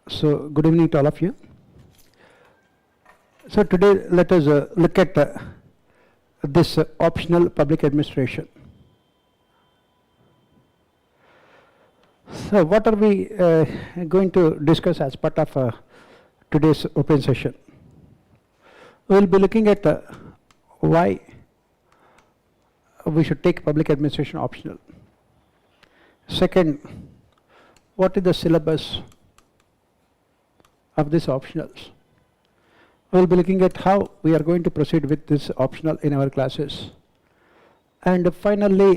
So good evening to all of you. So today let us look at this optional public administration. So what are we going to discuss as part of today's open session? We will be looking at why we should take public administration optional. Second, what is the syllabus of this optionals? We will be looking at how we are going to proceed with this optional in our classes. And finally,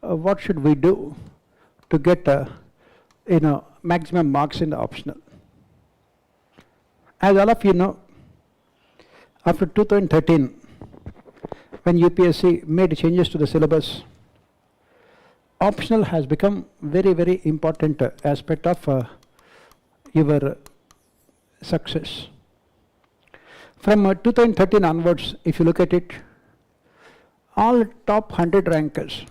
what should we do to get maximum marks in the optional? As all of you know, after 2013, when UPSC made changes to the syllabus, optional has become very, very important aspect of your success. From 2013 onwards, if you look at it, all top 100 rankers,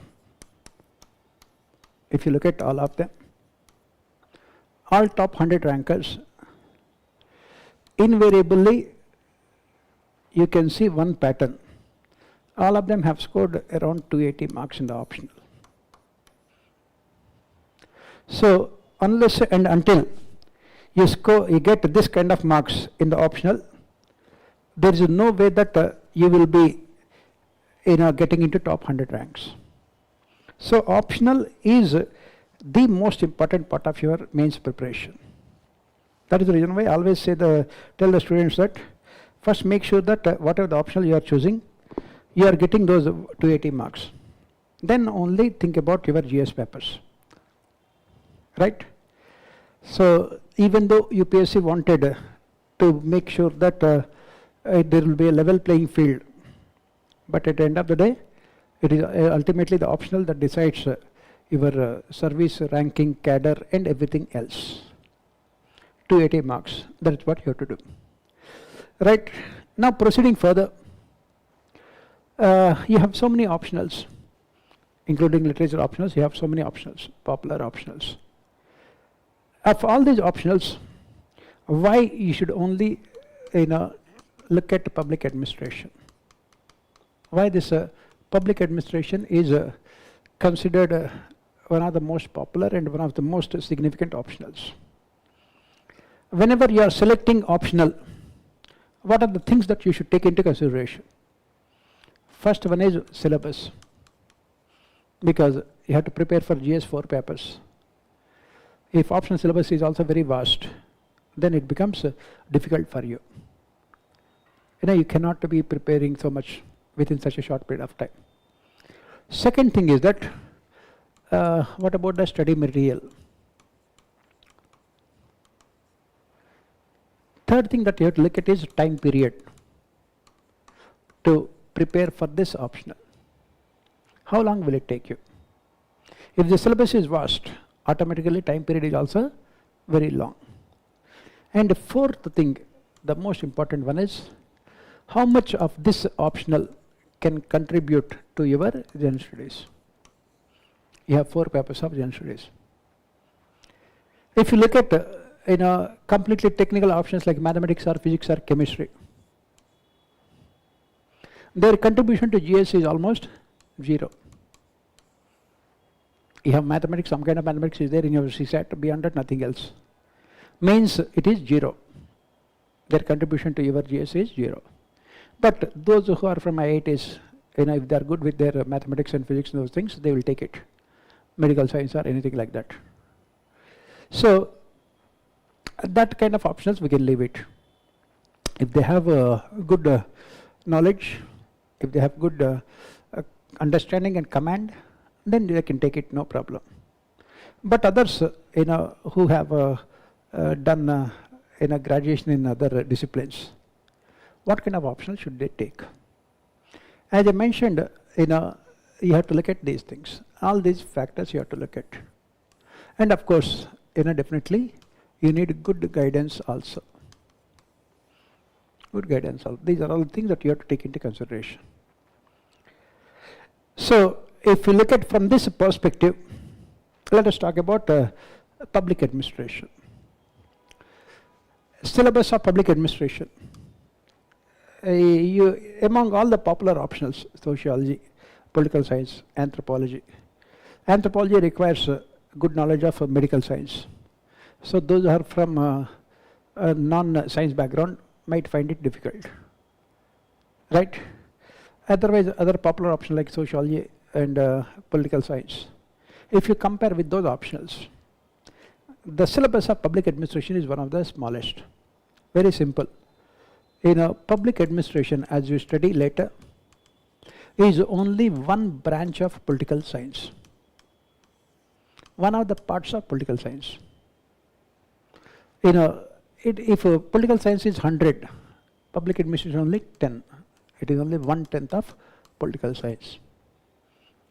if you look at all of them, all top 100 rankers, invariably you can see one pattern. All of them have scored around 280 marks in the optional. So unless and until you get this kind of marks in the optional, there is no way that you will be getting into top 100 ranks. So optional is the most important part of your mains preparation. That is the reason why I always say tell the students that first make sure that whatever the optional you are choosing, you are getting those 280 marks. Then only think about your GS papers. Right? So even though UPSC wanted to make sure that there will be a level playing field, but at the end of the day, it is ultimately the optional that decides your service ranking, cadre and everything else. 280 marks, that is what you have to do. Right, now proceeding further, you have so many optionals, including literature optionals, you have so many optionals, popular optionals. Of all these optionals, why you should only look at public administration? Why this public administration is considered one of the most popular and one of the most significant optionals? Whenever you are selecting optional, what are the things that you should take into consideration? First one is syllabus, because you have to prepare for GS 4 papers. If optional syllabus is also very vast, then it becomes difficult for you. You cannot be preparing so much within such a short period of time. Second thing is that, what about the study material? Third thing that you have to look at is time period to prepare for this optional. How long will it take you? If the syllabus is vast, automatically time period is also very long. And the fourth thing, the most important one is, how much of this optional can contribute to your general studies? You have 4 papers of general studies. If you look at completely technical options like mathematics or physics or chemistry, their contribution to GS is almost 0. You have mathematics, some kind of mathematics is there in your CSAT, beyond that nothing else. Means it is 0. Their contribution to your GS is 0. But those who are from IITs, if they are good with their mathematics and physics and those things, they will take it. Medical science or anything like that. So that kind of options we can leave it. If they have good knowledge, if they have good understanding and command, then they can take it, no problem. But others, who have done graduation in other disciplines, what kind of optional should they take? As I mentioned, you have to look at these things. All these factors you have to look at. And of course, definitely you need good guidance also. Good guidance also. These are all things that you have to take into consideration. So if you look at from this perspective, let us talk about public administration. Syllabus of public administration. Among all the popular optionals, sociology, political science, anthropology. Anthropology requires good knowledge of medical science. So those who are from a non-science background might find it difficult, right? Otherwise, other popular options like sociology and political science. If you compare with those optionals, the syllabus of public administration is one of the smallest. Very simple. In public administration, as you study later, is only one branch of political science. One of the parts of political science. If political science is 100, public administration only 10. It is only 1/10 of political science.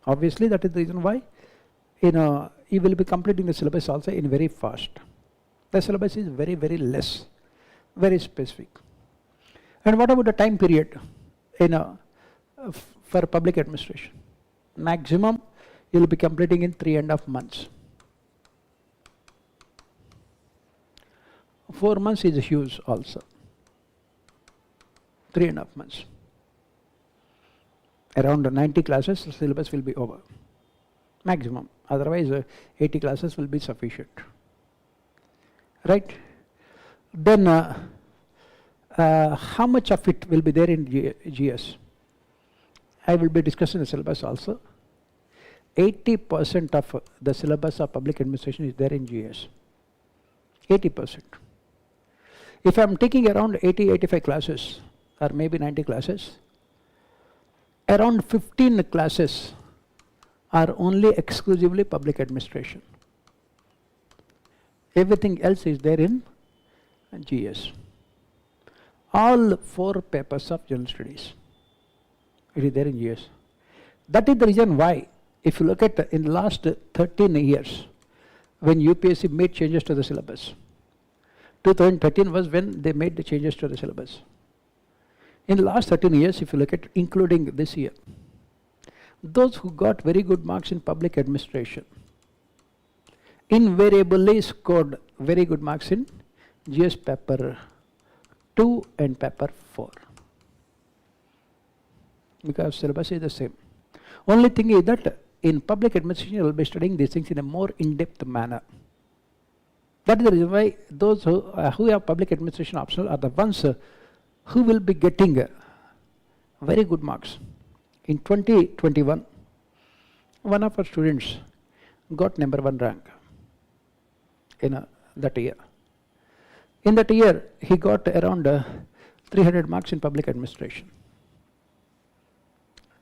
Obviously, that is the reason why you will be completing the syllabus also in very fast. The syllabus is very, very less, very specific. And what about the time period for public administration? Maximum you will be completing in 3.5 months. 4 months is huge also. 3.5 months. Around 90 classes, the syllabus will be over. Maximum. Otherwise, 80 classes will be sufficient. Right? Then, how much of it will be there in GS? I will be discussing the syllabus also. 80% of the syllabus of public administration is there in GS. 80%. If I am taking around 80-85 classes, or maybe 90 classes, around 15 classes are only exclusively public administration. Everything else is there in GS. All 4 papers of general studies, it is there in GS. That is the reason why, if you look at in the last 13 years, when UPSC made changes to the syllabus, 2013 was when they made the changes to the syllabus. In the last 13 years, if you look at including this year, those who got very good marks in public administration invariably scored very good marks in GS paper 2 and paper 4. Because syllabus is the same. Only thing is that in public administration you will be studying these things in a more in-depth manner. That is the reason why those who have public administration optional are the ones who will be getting very good marks. In 2021, one of our students got #1 rank in that year. In that year, he got around 300 marks in public administration.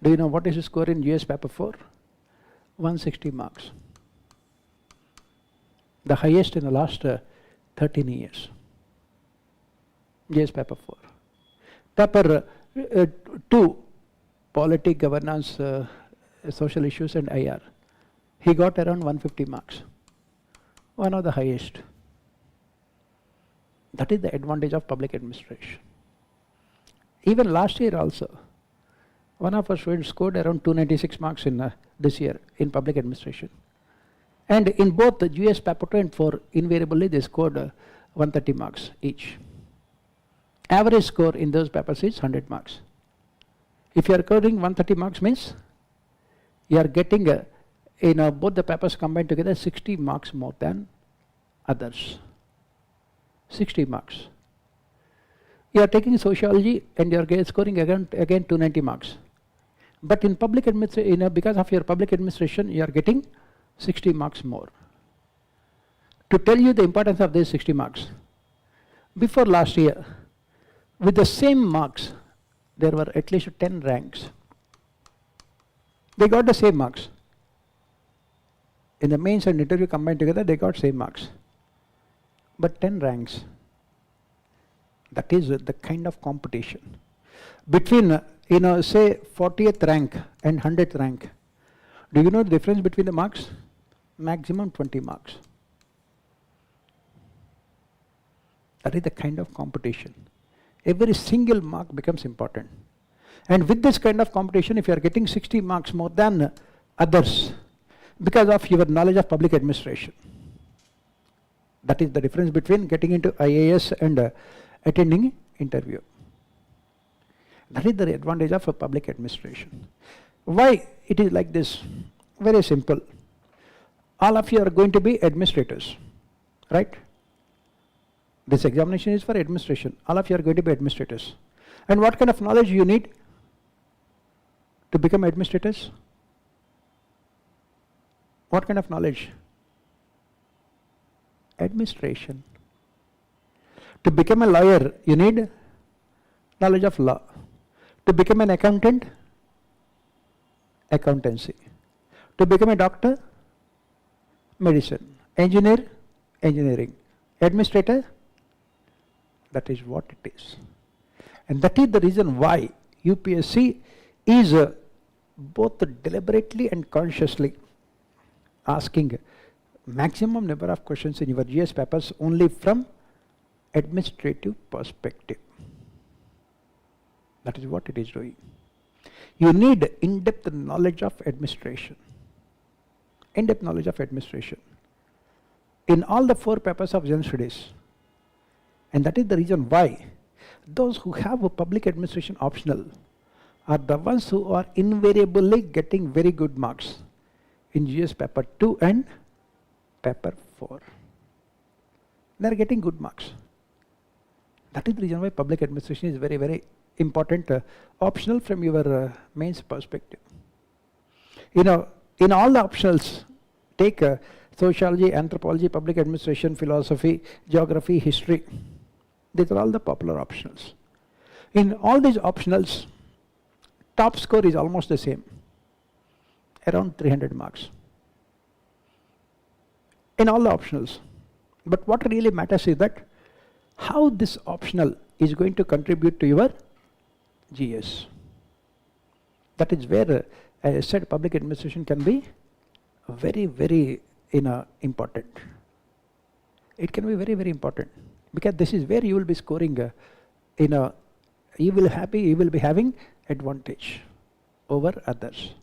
Do you know what is his score in GS paper 4? 160 marks. The highest in the last 13 years. GS paper 4. Paper 2, polity, governance, social issues and IR. He got around 150 marks. One of the highest. That is the advantage of public administration. Even last year also, one of our students scored around 296 marks in this year in public administration. And in both the GS paper 2 and 4, invariably they scored 130 marks each. Average score in those papers is 100 marks. If you are scoring 130 marks means you are getting both the papers combined together 60 marks more than others. 60 marks. You are taking sociology and you are scoring again 290 marks. But in public administration, because of your public administration, you are getting 60 marks more. To tell you the importance of these 60 marks, before last year, with the same marks, there were at least 10 ranks. They got the same marks. In the mains and interview combined together, they got same marks. But 10 ranks. That is the kind of competition. Between, say 40th rank and 100th rank, do you know the difference between the marks? Maximum 20 marks. That is the kind of competition. Every single mark becomes important. And with this kind of competition, if you are getting 60 marks more than others, because of your knowledge of public administration, That is the difference between getting into IAS and attending interview. That is the advantage of a public administration. Why it is like this? Very simple. All of you are going to be administrators, right? This examination is for administration. All of you are going to be administrators. And what kind of knowledge you need to become administrators? What kind of knowledge? Administration. To become a lawyer, you need knowledge of law. To become an accountant, accountancy. To become a doctor, medicine. Engineer, engineering. Administrator, that is what it is. And that is the reason why UPSC is both deliberately and consciously asking maximum number of questions in your GS papers only from administrative perspective. That is what it is doing. You need in-depth knowledge of administration. In-depth knowledge of administration. In all the 4 papers of General Studies. And that is the reason why those who have a public administration optional are the ones who are invariably getting very good marks in GS paper 2 and paper 4. They are getting good marks. That is the reason why public administration is very, very important optional from your mains perspective. You know, in all the optionals, take sociology, anthropology, public administration, philosophy, geography, history. These are all the popular optionals. In all these optionals, top score is almost the same, around 300 marks. In all the optionals. But what really matters is that how this optional is going to contribute to your GS. That is where, as I said, public administration can be very, very important. It can be very, very important because this is where you will be scoring you will be having advantage over others.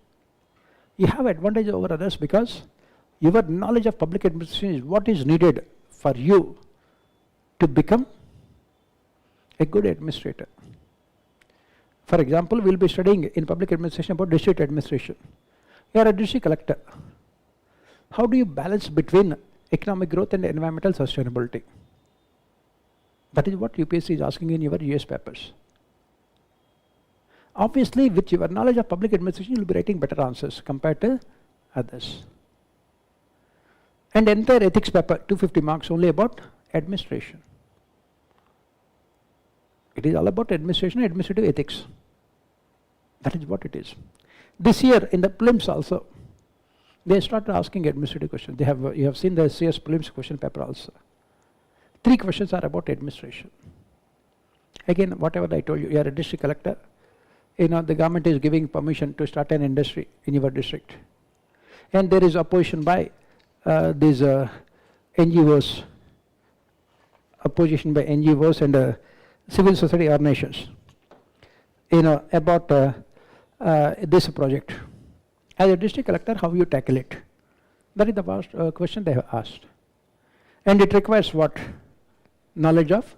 You have advantage over others because your knowledge of public administration is what is needed for you to become a good administrator. For example, we will be studying in public administration about district administration. You are a district collector. How do you balance between economic growth and environmental sustainability? That is what UPSC is asking in your GS papers. Obviously, with your knowledge of public administration, you will be writing better answers compared to others. And entire ethics paper, 250 marks only about administration. It is all about administration and administrative ethics. That is what it is. This year in the prelims also, they started asking administrative questions. You have seen the CS prelims question paper also. 3 questions are about administration. Again, whatever I told you, you are a district collector. The government is giving permission to start an industry in your district. And there is opposition by these NGOs, opposition by NGOs and civil society organizations, about this project. As a district collector, how you tackle it? That is the first question they have asked. And it requires what? Knowledge of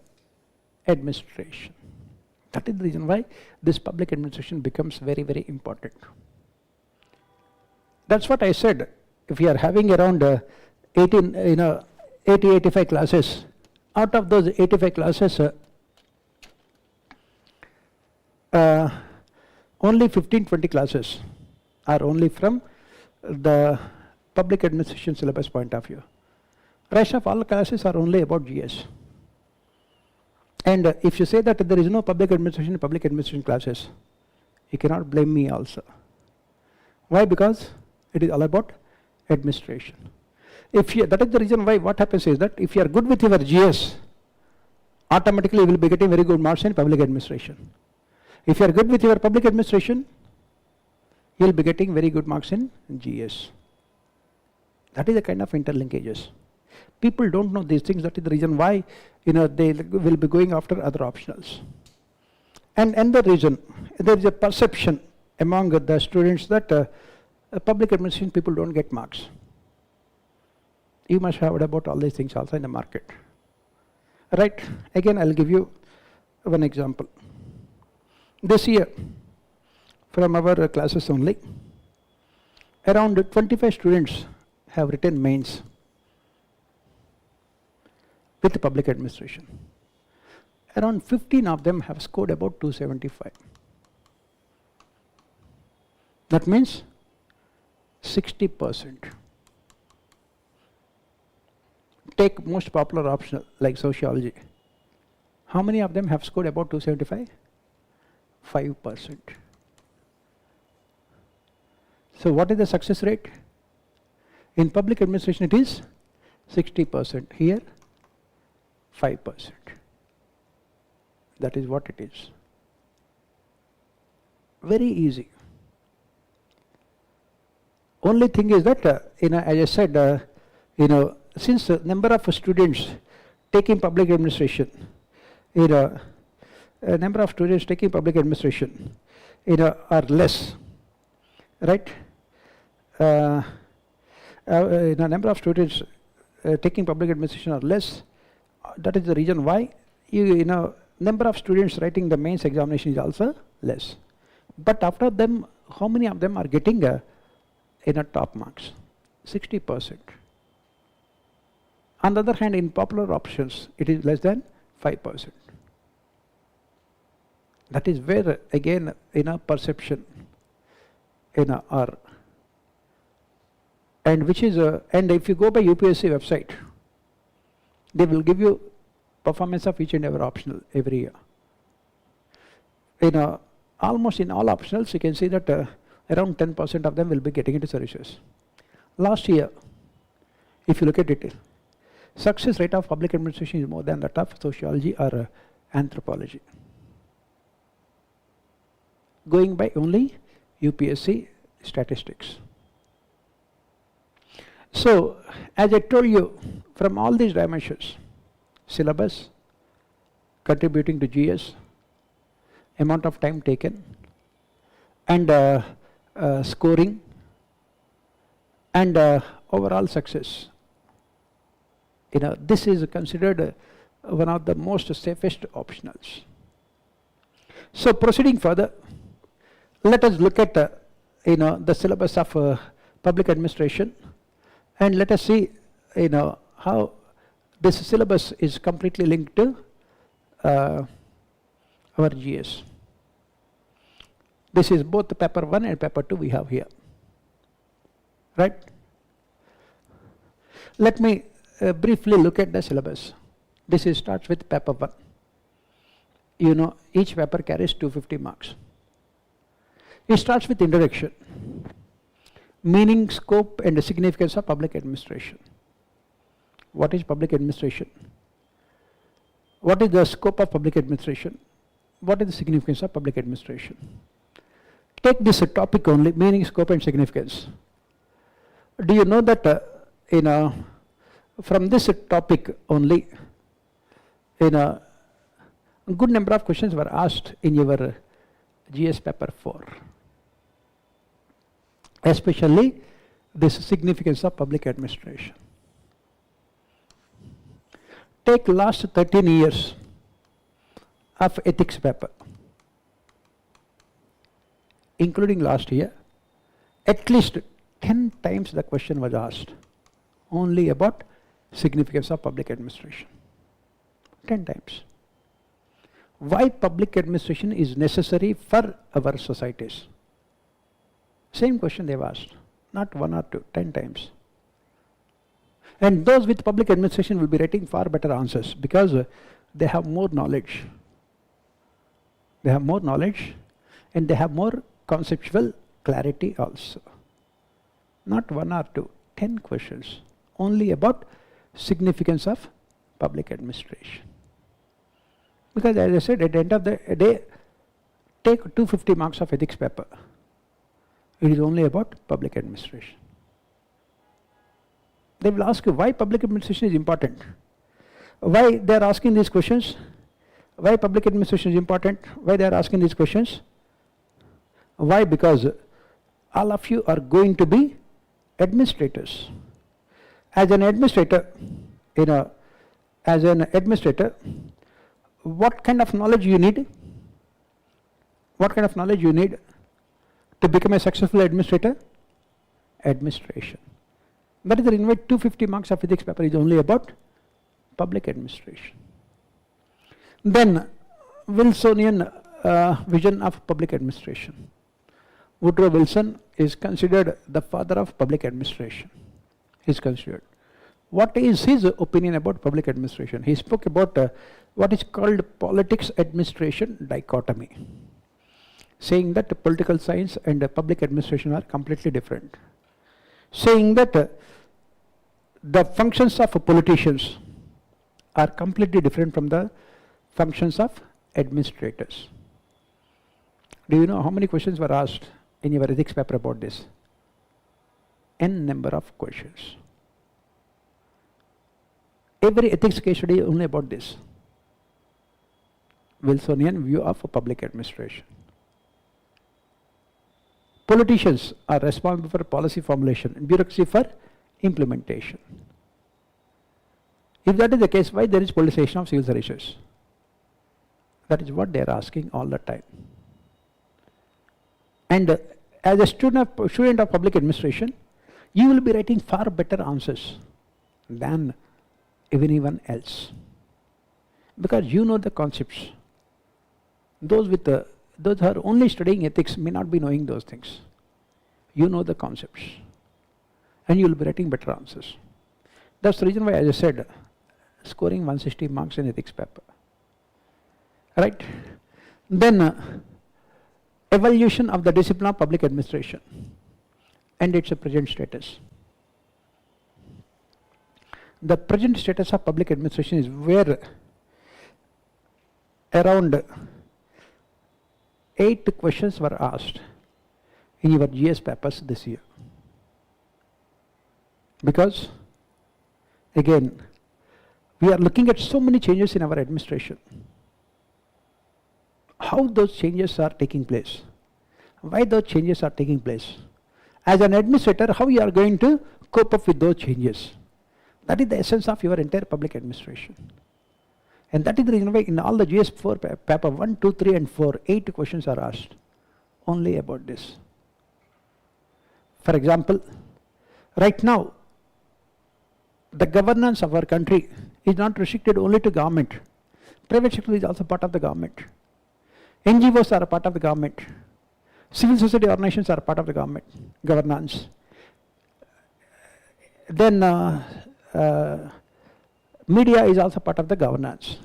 administration. That is the reason why this public administration becomes very, very important. That's what I said. If you are having around 80-85 classes, out of those 85 classes, only 15-20 classes are only from the public administration syllabus point of view. Rest of all classes are only about GS. And if you say that there is no public administration classes, you cannot blame me also. Why? Because it is all about administration. That is the reason why what happens is that if you are good with your GS, automatically you will be getting very good marks in public administration. If you are good with your public administration, you will be getting very good marks in GS. That is the kind of interlinkages. People don't know these things. That is the reason why they will be going after other optionals. And the reason, there is a perception among the students that public administration people don't get marks. You must have heard about all these things also in the market. Right? Again, I'll give you one example. This year, from our classes only, around 25 students have written mains with public administration. Around 15 of them have scored about 275. That means 60%. Take most popular optional like sociology. How many of them have scored about 275? 5%. So what is the success rate? In public administration it is 60%. Here 5%. That is what it is. Very easy. Only thing is that, as I said, since the number of students taking public administration, number of students taking public administration, are less, right? Number of students taking public administration are less. That is the reason why number of students writing the mains examination is also less. But after them, how many of them are getting top marks? 60%. On the other hand, in popular options, it is less than 5%. That is where again perception are, and which is and if you go by UPSC website, they will give you performance of each and every optional every year. Almost in all optionals, you can see that around 10% of them will be getting into services. Last year, if you look at it, success rate of public administration is more than that of sociology or anthropology. Going by only UPSC statistics. So, as I told you, from all these dimensions, syllabus, contributing to GS, amount of time taken, and scoring, and overall success. This is considered one of the most safest optionals. So proceeding further, let us look at the syllabus of public administration, and let us see how this syllabus is completely linked to our GS. This is both the paper 1 and paper 2 we have here, right? Let me briefly look at the syllabus. This starts with paper 1. Each paper carries 250 marks. It starts with introduction, meaning, scope and the significance of public administration. What is public administration? What is the scope of public administration? What is the significance of public administration? Take this topic only, meaning, scope and significance. Do you know that from this topic only, a good number of questions were asked in your GS paper 4, especially this significance of public administration. Take last 13 years of ethics paper, including last year, at least 10 times the question was asked only about significance of public administration. 10 times. Why public administration is necessary for our societies? Same question they've asked, not 1 or 2, 10 times. And those with public administration will be writing far better answers because they have more knowledge. They have more knowledge and they have more conceptual clarity also. Not 1 or 2, 10 questions only about significance of public administration. Because as I said, at the end of the day, take 250 marks of ethics paper. It is only about public administration. They will ask you why public administration is important. Why they are asking these questions? Why public administration is important? Why they are asking these questions? Why? Because all of you are going to be administrators. As an administrator, what kind of knowledge you need? What kind of knowledge you need to become a successful administrator? Administration. That is the reason why 250 marks of ethics paper is only about public administration. Then Wilsonian vision of public administration. Woodrow Wilson is considered the father of public administration. He is considered. What is his opinion about public administration? He spoke about what is called politics administration dichotomy, saying that political science and public administration are completely different, saying that the functions of politicians are completely different from the functions of administrators. Do you know how many questions were asked in your ethics paper about this? N number of questions. Every ethics case study is only about this. Wilsonian view of public administration. Politicians are responsible for policy formulation and bureaucracy for implementation. If that is the case, why there is politicization of civil services? That is what they are asking all the time. And as a student of public administration, you will be writing far better answers than anyone else, because you know the concepts. Those who are only studying ethics may not be knowing those things. You know the concepts, and you will be writing better answers. That's the reason why, as I said, scoring 160 marks in ethics paper. Right? Then evaluation of the discipline of public administration and its present status. The present status of public administration is where around 8 questions were asked in your GS papers this year. Because again, we are looking at so many changes in our administration. How those changes are taking place, why those changes are taking place. As an administrator, how you are going to cope up with those changes. That is the essence of your entire public administration. And that is the reason why in all the GS4 paper 1, 2, 3 and 4, 8 questions are asked only about this. For example, right now, the governance of our country is not restricted only to government. Private sector is also part of the government. NGOs are a part of the government. Civil society organizations are a part of the government governance. Then media is also part of the governance.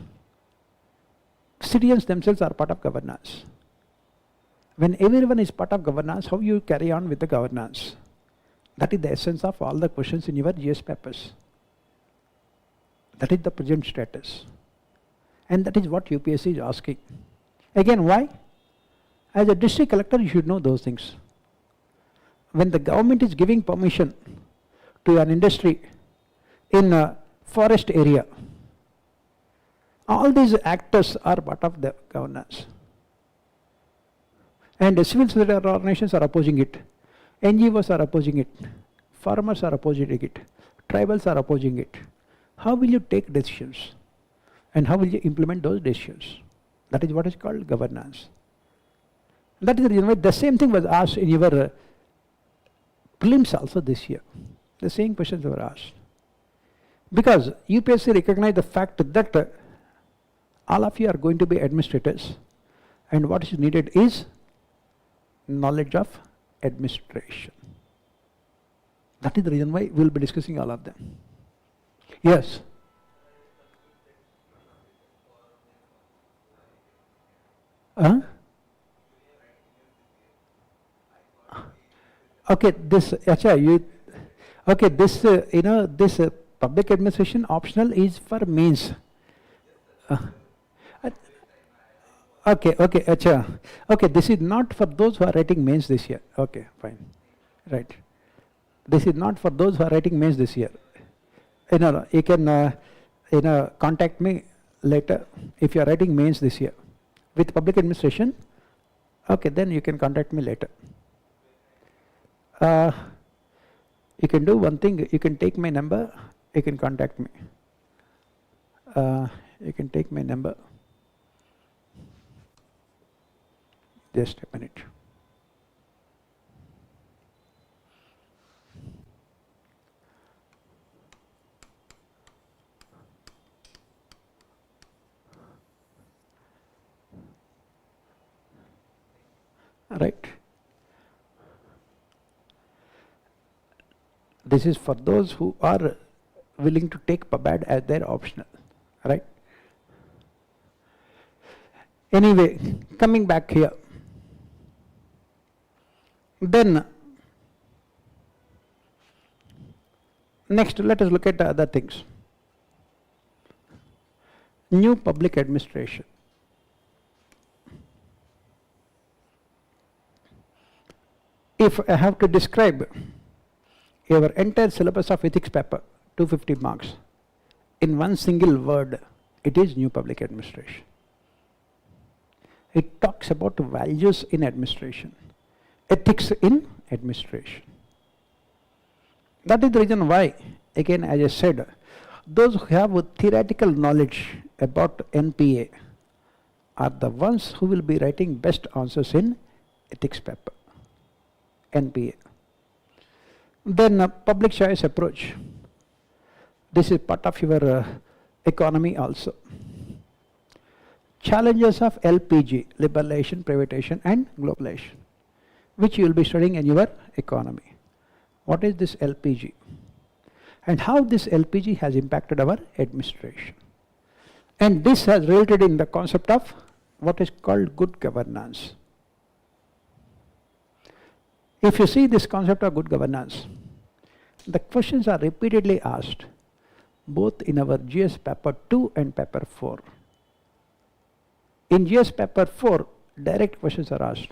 Citizens themselves are part of governance. When everyone is part of governance, how you carry on with the governance? That is the essence of all the questions in your GS papers. That is the present status. And that is what UPSC is asking. Again, why? As a district collector, you should know those things. When the government is giving permission to an industry in a forest area, all these actors are part of the governance. And the civil society organizations are opposing it. NGOs are opposing it. Farmers are opposing it. Tribals are opposing it. How will you take decisions? And how will you implement those decisions? That is what is called governance. That is the reason why the same thing was asked in your prelims also this year. The same questions were asked. Because UPSC recognized the fact that all of you are going to be administrators, and what is needed is knowledge of administration. That is the reason why we will be discussing all of them. Yes. Okay, this this public administration optional is for mains. Okay, this is not for those who are writing mains this year. Okay, fine. Right. This is not for those who are writing mains this year. You can contact me later if you are writing mains this year with public administration. Okay, then you can contact me later. You can do one thing, you can take my number, you can contact me. You can take my number. Just a minute. Right. This is for those who are willing to take PABAD as their optional, right? Anyway, coming back here. Then, next let us look at the other things. New public administration. If I have to describe your entire syllabus of ethics paper, 250 marks, in one single word, it is new public administration. It talks about values in administration, ethics in administration. That is the reason why, again, as I said, those who have a theoretical knowledge about NPA are the ones who will be writing best answers in ethics paper, NPA. Then public choice approach. This is part of your economy also. Challenges of LPG, liberalization, privatization and globalization, which you will be studying in your economy. What is this LPG? And how this LPG has impacted our administration. And this has resulted in the concept of what is called good governance. If you see this concept of good governance, the questions are repeatedly asked both in our GS paper 2 and paper 4. In GS paper 4, direct questions are asked.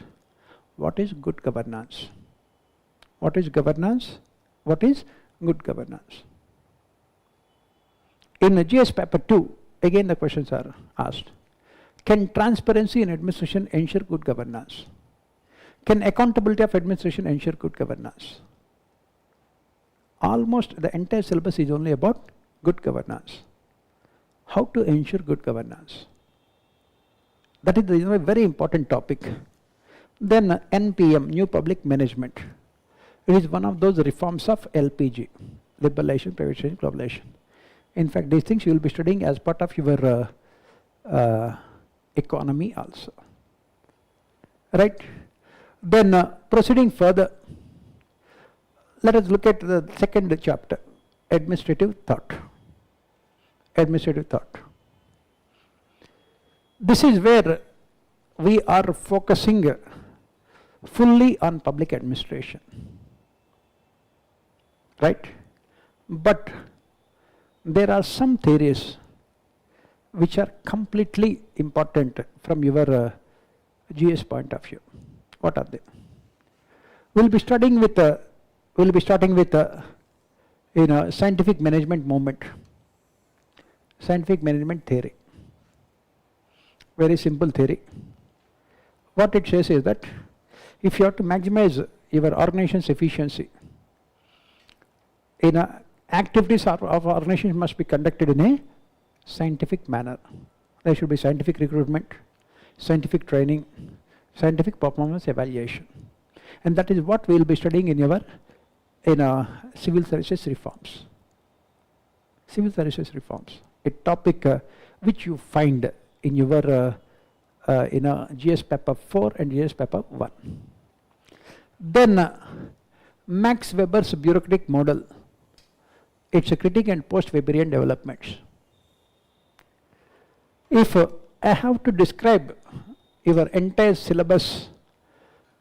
What is good governance? What is governance? What is good governance? In the GS paper 2, again the questions are asked. Can transparency in administration ensure good governance? Can accountability of administration ensure good governance? Almost the entire syllabus is only about good governance. How to ensure good governance? That is a very important topic. Then NPM, New Public Management. It is one of those reforms of LPG, liberalization, privatization, globalization. In fact, these things you will be studying as part of your economy also. Right? Then proceeding further, let us look at the second chapter, administrative thought. Administrative thought. This is where we are focusing fully on public administration, right? But there are some theories which are completely important from your GS point of view. What are they? We'll be studying with scientific management movement, scientific management theory. Very simple theory. What it says is that if you have to maximize your organization's efficiency, activities of organization must be conducted in a scientific manner. There should be scientific recruitment, scientific training, scientific performance evaluation. And that is what we will be studying in your civil services reforms. Civil services reforms, a topic which you find in your GS paper 4 and GS paper 1. Then Max Weber's bureaucratic model. It's a critique and post-Weberian developments. If I have to describe your entire syllabus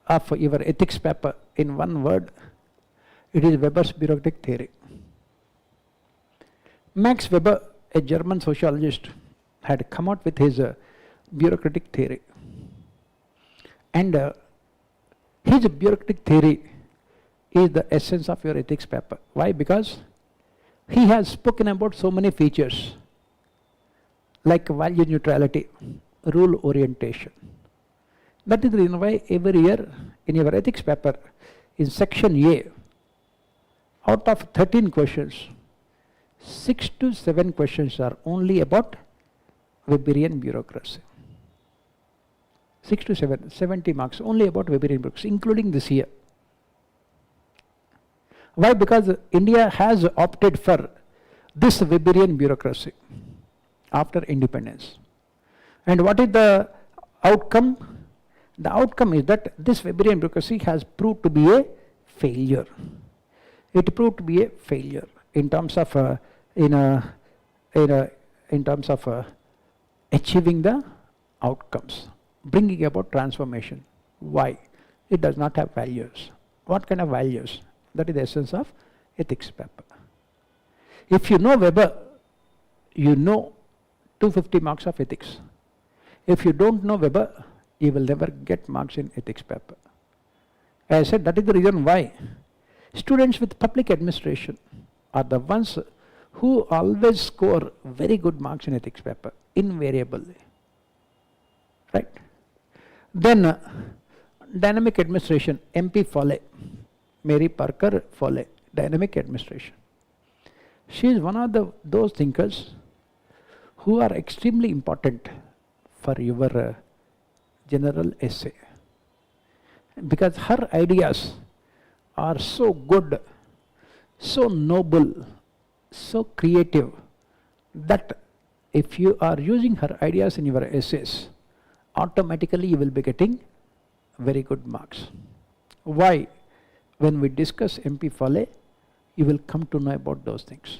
of your ethics paper in one word, it is Weber's bureaucratic theory. Max Weber, a German sociologist, had come out with his bureaucratic theory. And his bureaucratic theory is the essence of your ethics paper. Why? Because he has spoken about so many features like value neutrality, rule orientation. That is the reason why every year in your ethics paper, in section A out of 13 questions, 6 to 7 questions are only about Weberian bureaucracy. 6 to 7, 70 marks only about Weberian bureaucracy, including this year. Why? Because India has opted for this Weberian bureaucracy after independence. And what is the outcome? The outcome is that this Weberian bureaucracy has proved to be a failure. It proved to be a failure in terms of achieving the outcomes, bringing about transformation. Why? It does not have values. What kind of values? That is the essence of ethics paper. If you know Weber, you know 250 marks of ethics. If you don't know Weber, you will never get marks in ethics paper. As I said, that is the reason why students with public administration are the ones who always score very good marks in ethics paper, invariably. Right? Then dynamic administration, MP Foley, Mary Parker Foley, dynamic administration. She is one of those thinkers who are extremely important for your general essay, because her ideas are so good, so noble, so creative, that if you are using her ideas in your essays, automatically you will be getting very good marks. Why? When we discuss MP Foley, you will come to know about those things.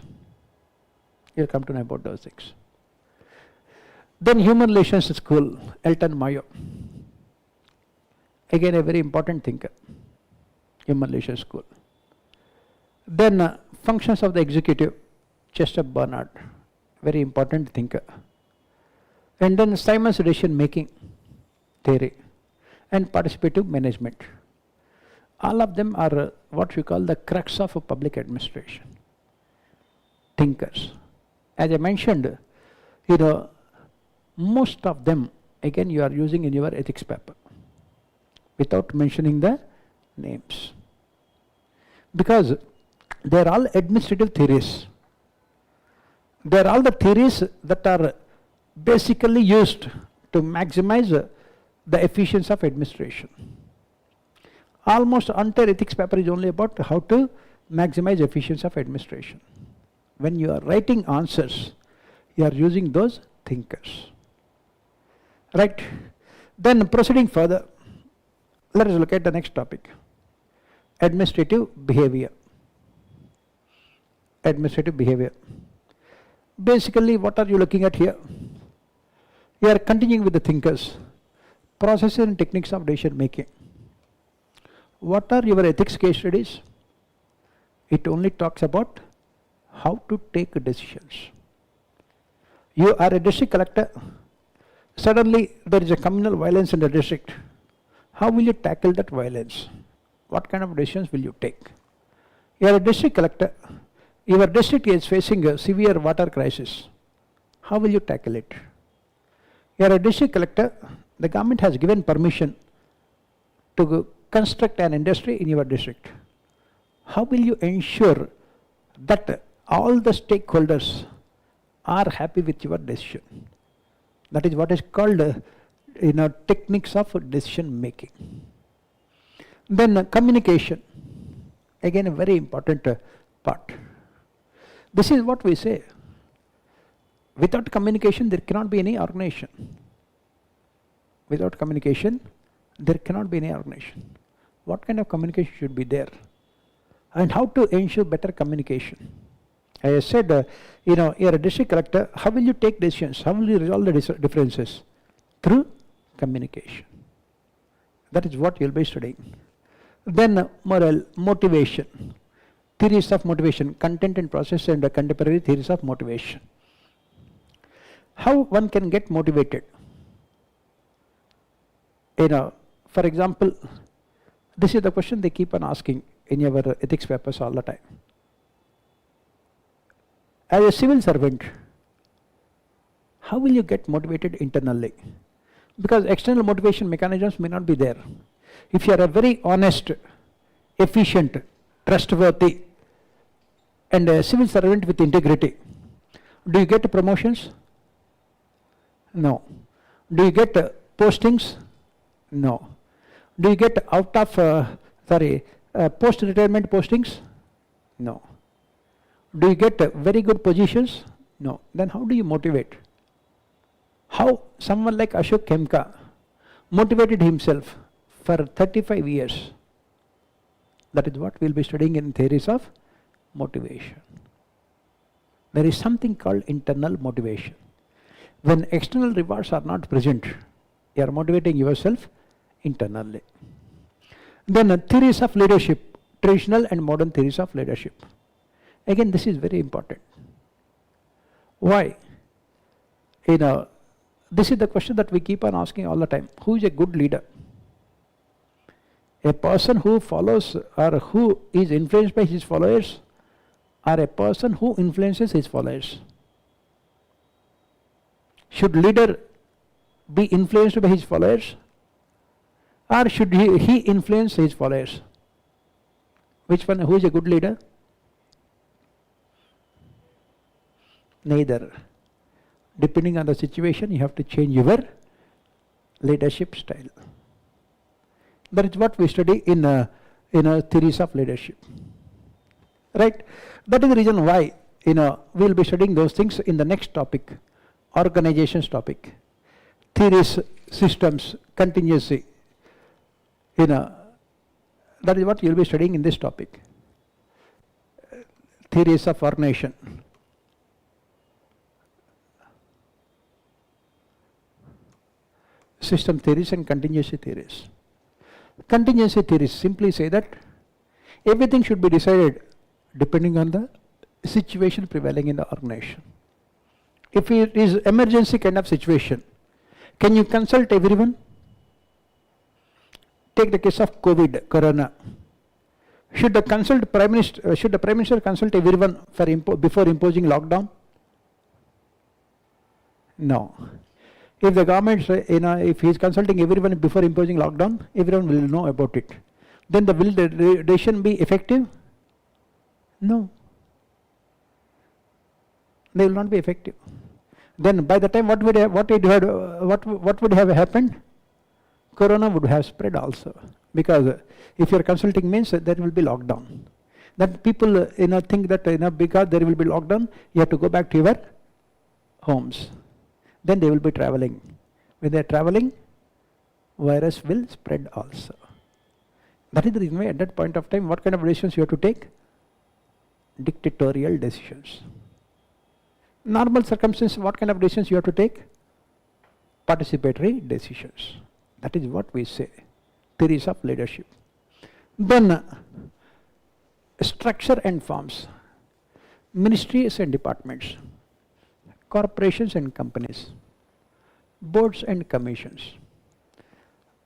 You will come to know about those things. Then Human Relations School, Elton Mayo. Again a very important thinker, Human Relations School. Then functions of the executive, Chester Bernard, very important thinker. And then Simon's decision making theory and participative management. All of them are what we call the crux of a public administration. Thinkers. As I mentioned, most of them, again, you are using in your ethics paper without mentioning the names, because they are all administrative theories. They are all the theories that are basically used to maximize the efficiency of administration. Almost entire ethics paper is only about how to maximize efficiency of administration. When you are writing answers, you are using those thinkers. Right? Then proceeding further, let us look at the next topic. Administrative behavior. Administrative behavior. Basically, what are you looking at here? You are continuing with the thinkers. Processes and techniques of decision making. What are your ethics case studies? It only talks about how to take decisions. You are a district collector. Suddenly there is a communal violence in the district. How will you tackle that violence? What kind of decisions will you take? You are a district collector. Your district is facing a severe water crisis. How will you tackle it? You are a district collector. The government has given permission to construct an industry in your district. How will you ensure that all the stakeholders are happy with your decision? That is what is called techniques of decision making. Then communication, again a very important part. This is what we say. Without communication there cannot be any organization. Without communication there cannot be any organization. What kind of communication should be there? And how to ensure better communication? As I said, you are a district collector. How will you take decisions? How will you resolve the differences? Through communication. That is what you will be studying. Then moral, motivation, theories of motivation, content and process and contemporary theories of motivation. How one can get motivated? For example, this is the question they keep on asking in your ethics papers all the time. As a civil servant, how will you get motivated internally? Because external motivation mechanisms may not be there. If you are a very honest, efficient, trustworthy and a civil servant with integrity, do you get promotions? No. Do you get postings? No. Do you get out of, post-retirement postings? No. Do you get very good positions? No. Then how do you motivate? How someone like Ashok Khemka motivated himself for 35 years? That is what we will be studying in theories of motivation. There is something called internal motivation. When external rewards are not present, you are motivating yourself internally. Then theories of leadership, traditional and modern theories of leadership. Again, this is very important. Why? This is the question that we keep on asking all the time. Who is a good leader? A person who follows or who is influenced by his followers, or a person who influences his followers? Should leader be influenced by his followers, or should he influence his followers? Which one? Who is a good leader? Neither. Depending on the situation, you have to change your leadership style. That is what we study in theories of leadership. Right? That is the reason why we will be studying those things in the next topic, organizations topic, theories, systems, contingency. That is what you will be studying in this topic. Theories of organization. System theories and contingency theories. Contingency theories simply say that everything should be decided depending on the situation prevailing in the organization. If it is emergency kind of situation, can you consult everyone? Take the case of COVID, Corona. Should the Prime Minister consult everyone before imposing lockdown? No. If the government, if he is consulting everyone before imposing lockdown, everyone will know about it. Then will the decision be effective? No. They will not be effective. Then by the time what would have happened? Corona would have spread also. Because if you are consulting means there will be lockdown. That people think that because there will be lockdown, you have to go back to your homes. Then they will be traveling. When they are traveling, virus will spread also. That is the reason why at that point of time, what kind of decisions you have to take? Dictatorial decisions. Normal circumstances, what kind of decisions you have to take? Participatory decisions. That is what we say, theories of leadership. Then, structure and forms, ministries and departments, corporations and companies, boards and commissions.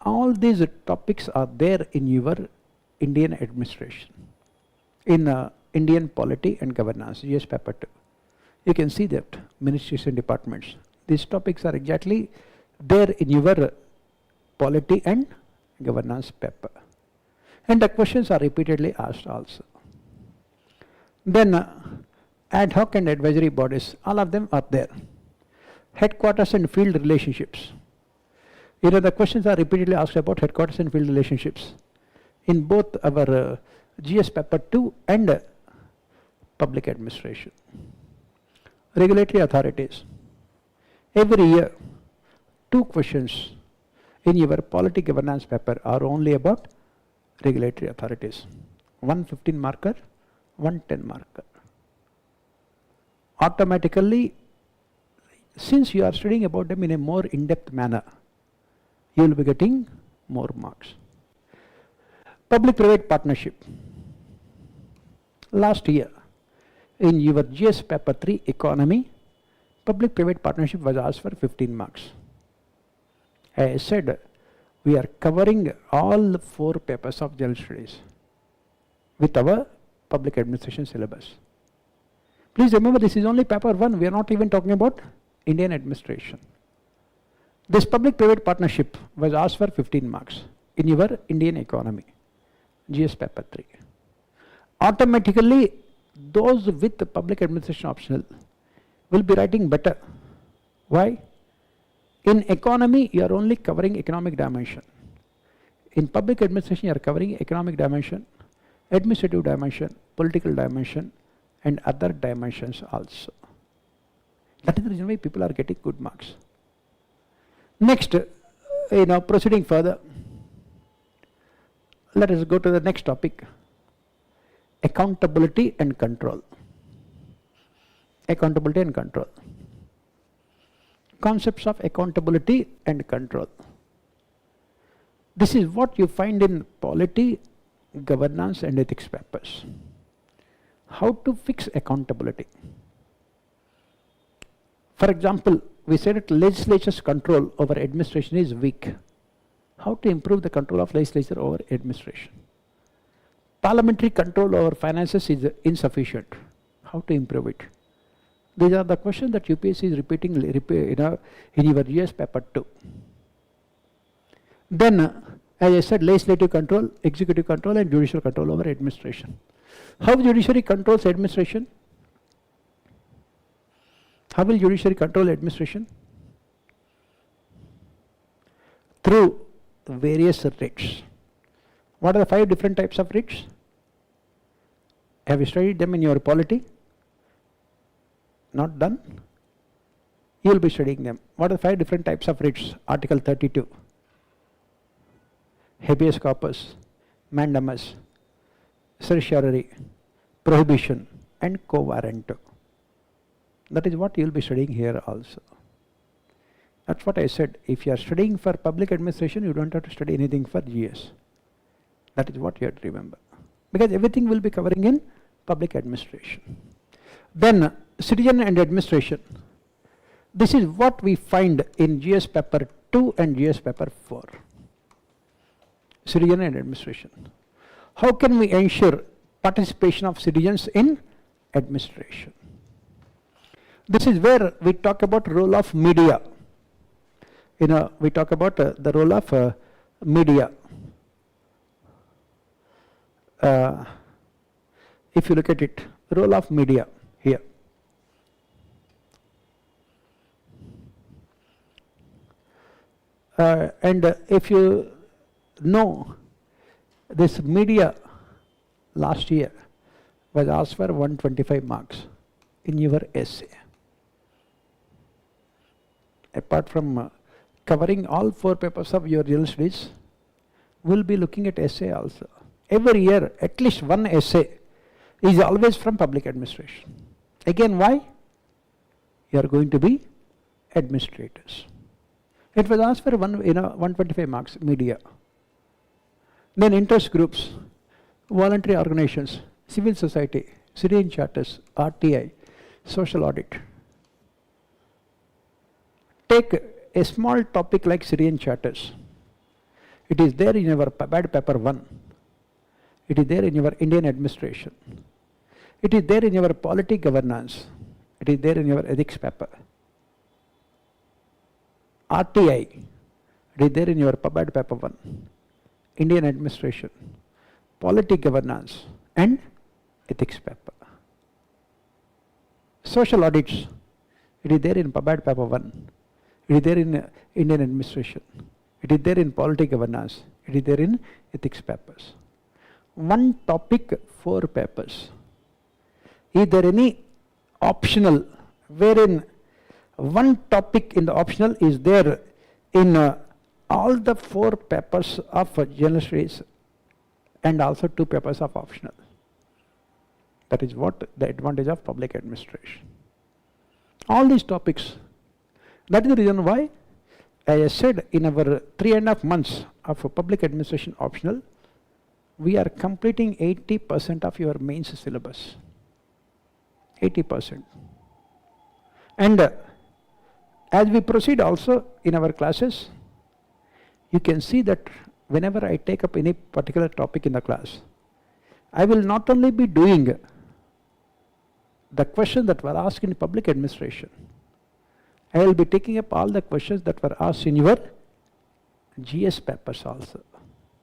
All these topics are there in your Indian administration, in Indian polity and governance, GS paper 2. You can see that ministries and departments. These topics are exactly there in your polity and governance paper. And the questions are repeatedly asked also. Then ad hoc and advisory bodies, all of them are there. Headquarters and field relationships. The questions are repeatedly asked about headquarters and field relationships in both our GS paper 2 and public administration. Regulatory authorities. Every year, 2 questions in your polity governance paper are only about regulatory authorities. 1 15 marker, 1 10 marker. Automatically, since you are studying about them in a more in-depth manner, you will be getting more marks. Public-private partnership. Last year, in your GS paper 3 economy, public-private partnership was asked for 15 marks. I said, we are covering all 4 papers of general studies with our public administration syllabus. Please remember, this is only paper 1. We are not even talking about Indian administration. This public-private partnership was asked for 15 marks in your Indian economy, GS paper 3. Automatically, those with the public administration optional will be writing better. Why? In economy, you are only covering economic dimension. In public administration, you are covering economic dimension, administrative dimension, political dimension, and other dimensions also. That is the reason why people are getting good marks. Next, proceeding further, let us go to the next topic, accountability and control. Accountability and control. Concepts of accountability and control. This is what you find in polity, governance, and ethics papers. How to fix accountability. For example, we said that legislature's control over administration is weak. How to improve the control of legislature over administration? Parliamentary control over finances is insufficient. How to improve it? These are the questions that UPSC is repeating in your GS paper 2. Then, as I said, legislative control, executive control, and judicial control over administration. How judiciary controls administration? How will judiciary control administration? Through various writs. What are the 5 different types of writs? Have you studied them in your polity? Not done? You will be studying them. What are the 5 different types of writs? Article 32. Habeas corpus, mandamus, certiorari, prohibition, and quo warranto. That is what you will be studying here also. That's what I said. If you are studying for public administration, you don't have to study anything for GS. That is what you have to remember. Because everything will be covering in public administration. Then, citizen and administration. This is what we find in GS paper 2 and GS paper 4. Citizen and administration. How can we ensure participation of citizens in administration? This is where we talk about role of media. We talk about the role of media. If you look at it, role of media here. And if you know, this media last year was asked for 125 marks in your essay. Apart from covering all 4 papers of your general studies, we'll be looking at essay also. Every year, at least 1 essay is always from public administration. Again, why? You are going to be administrators. It was asked for 125 marks, media. Then interest groups, voluntary organizations, civil society, citizen charters, RTI, social audit. Take a small topic like citizen charters. It is there in your bad paper 1. It is there in your Indian administration. It is there in your polity governance. It is there in your ethics paper. RTI, it is there in your bad paper 1. Indian administration, polity governance, and ethics paper. Social audits, it is there in bad paper 1. It is there in Indian administration. It is there in polity governance. It is there in ethics papers. 1 topic, 4 papers. Is there any optional wherein 1 topic in the optional is there in all the 4 papers of general studies and also 2 papers of optional? That is what the advantage of public administration. All these topics. That is the reason why, as I said, in our 3.5 months of public administration optional, we are completing 80% of your mains syllabus. 80%. And as we proceed also in our classes, you can see that whenever I take up any particular topic in the class, I will not only be doing the questions that were asked in public administration, I will be taking up all the questions that were asked in your GS papers also.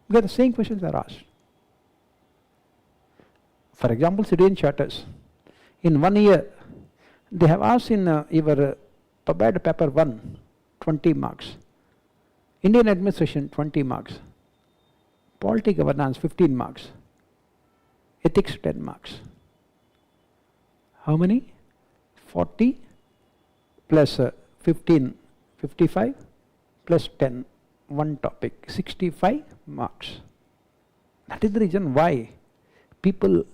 Because the same questions are asked. For example, citizen charters. In 1 year, they have asked in your PABAD paper 1, 20 marks. Indian administration, 20 marks. Polity governance, 15 marks. Ethics, 10 marks. How many? 40 plus 15, 55 plus 10, one topic, 65 marks. That is the reason why people,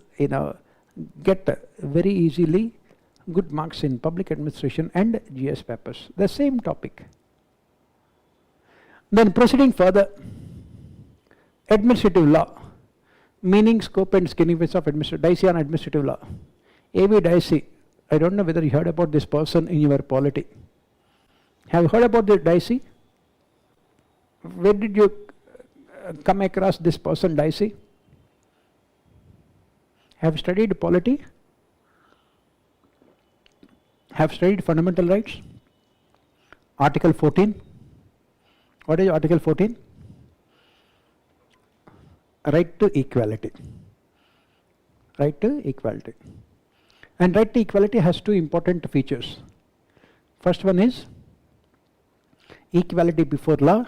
get very easily good marks in public administration and GS papers. The same topic. Then proceeding further, administrative law, meaning, scope and significance of Dicey on administrative law. A.V. Dicey, I don't know whether you heard about this person in your polity. Have you heard about the Dicey? Where did you come across this person Dicey? Have studied polity? Have studied fundamental rights? Article 14. What is Article 14? Right to equality. Right to equality. And right to equality has two important features. First one is equality before law,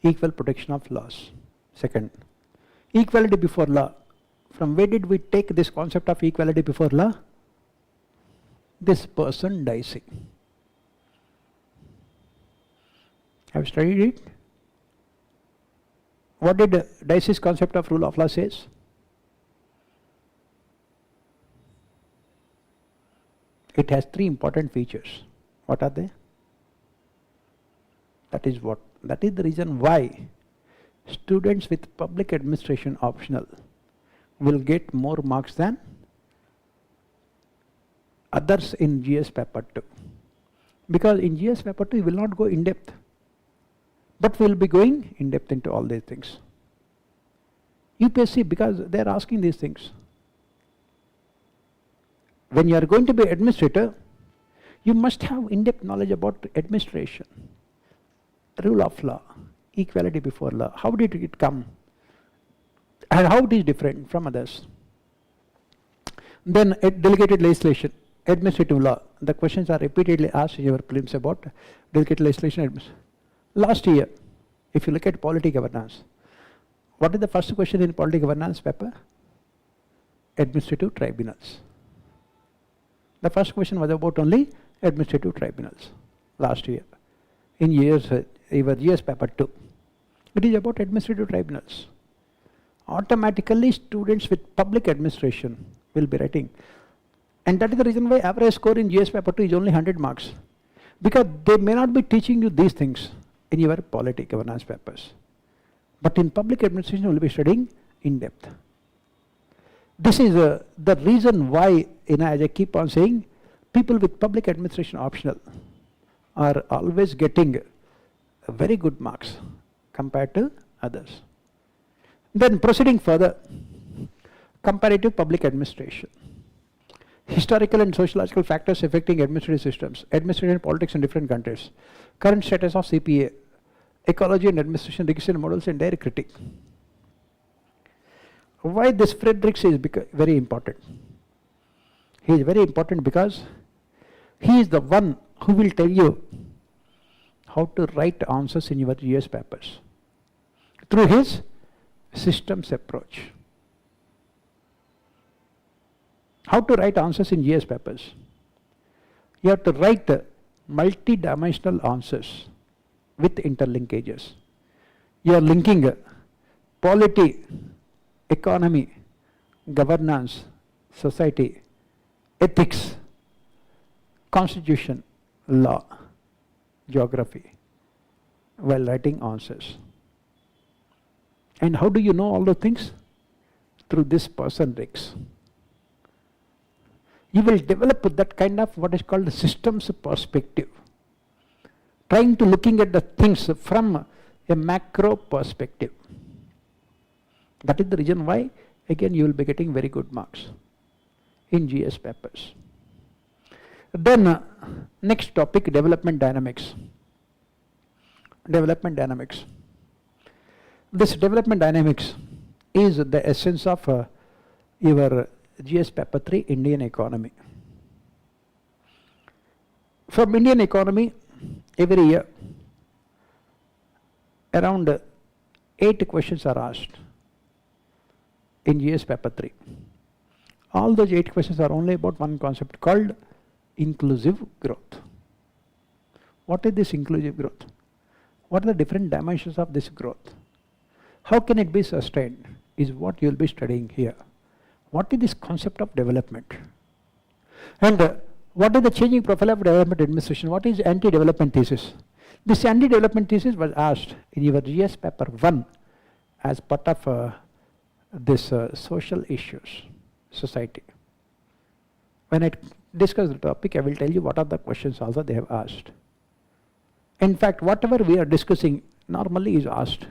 equal protection of laws. Second, equality before law. From where did we take this concept of equality before law? This person Dicey. Have studied it? What did Dicey's concept of rule of law says? It has three important features. What are they? That is the reason why students with public administration optional will get more marks than others in GS paper 2. Because in GS paper 2 you will not go in depth, but we will be going in depth into all these things. UPSC, because they are asking these things. When you are going to be administrator, you must have in-depth knowledge about administration, rule of law, equality before law. How did it come? And how it is different from others. Then delegated legislation, administrative law. The questions are repeatedly asked in your prelims about delegated legislation. Last year, if you look at polity governance, what is the first question in polity governance paper? Administrative tribunals. The first question was about only administrative tribunals last year. In years paper 2. It is about administrative tribunals. Automatically students with public administration will be writing. And that is the reason why average score in GS paper 2 is only 100 marks. Because they may not be teaching you these things in your polity governance papers. But in public administration you will be studying in depth. This is the reason why, as I keep on saying, people with public administration optional are always getting very good marks compared to others. Then proceeding further, comparative public administration. Historical and sociological factors affecting administrative systems, administration and politics in different countries, current status of CPA, ecology and administration registration models and their critique. Why this Fredericks is very important? He is very important because he is the one who will tell you how to write answers in your GS papers through his systems approach. How to write answers in GS papers? You have to write multi-dimensional answers with interlinkages. You are linking polity, economy, governance, society, ethics, constitution, law, geography, while writing answers. And how do you know all those things? Through this person Rex. You will develop that kind of what is called systems perspective, trying to looking at the things from a macro perspective. That is the reason why, again, you will be getting very good marks in GS papers. Then next topic, development dynamics. Development dynamics. This development dynamics is the essence of your GS paper 3, Indian economy. From Indian economy, every year, around 8 questions are asked in GS paper 3. All those 8 questions are only about one concept called inclusive growth. What is this inclusive growth? What are the different dimensions of this growth? How can it be sustained is what you will be studying here. What is this concept of development? And what is the changing profile of development administration? What is anti-development thesis? This anti-development thesis was asked in your GS paper 1 as part of this social issues, society. When I discuss the topic, I will tell you what are the questions also they have asked. In fact, whatever we are discussing normally is asked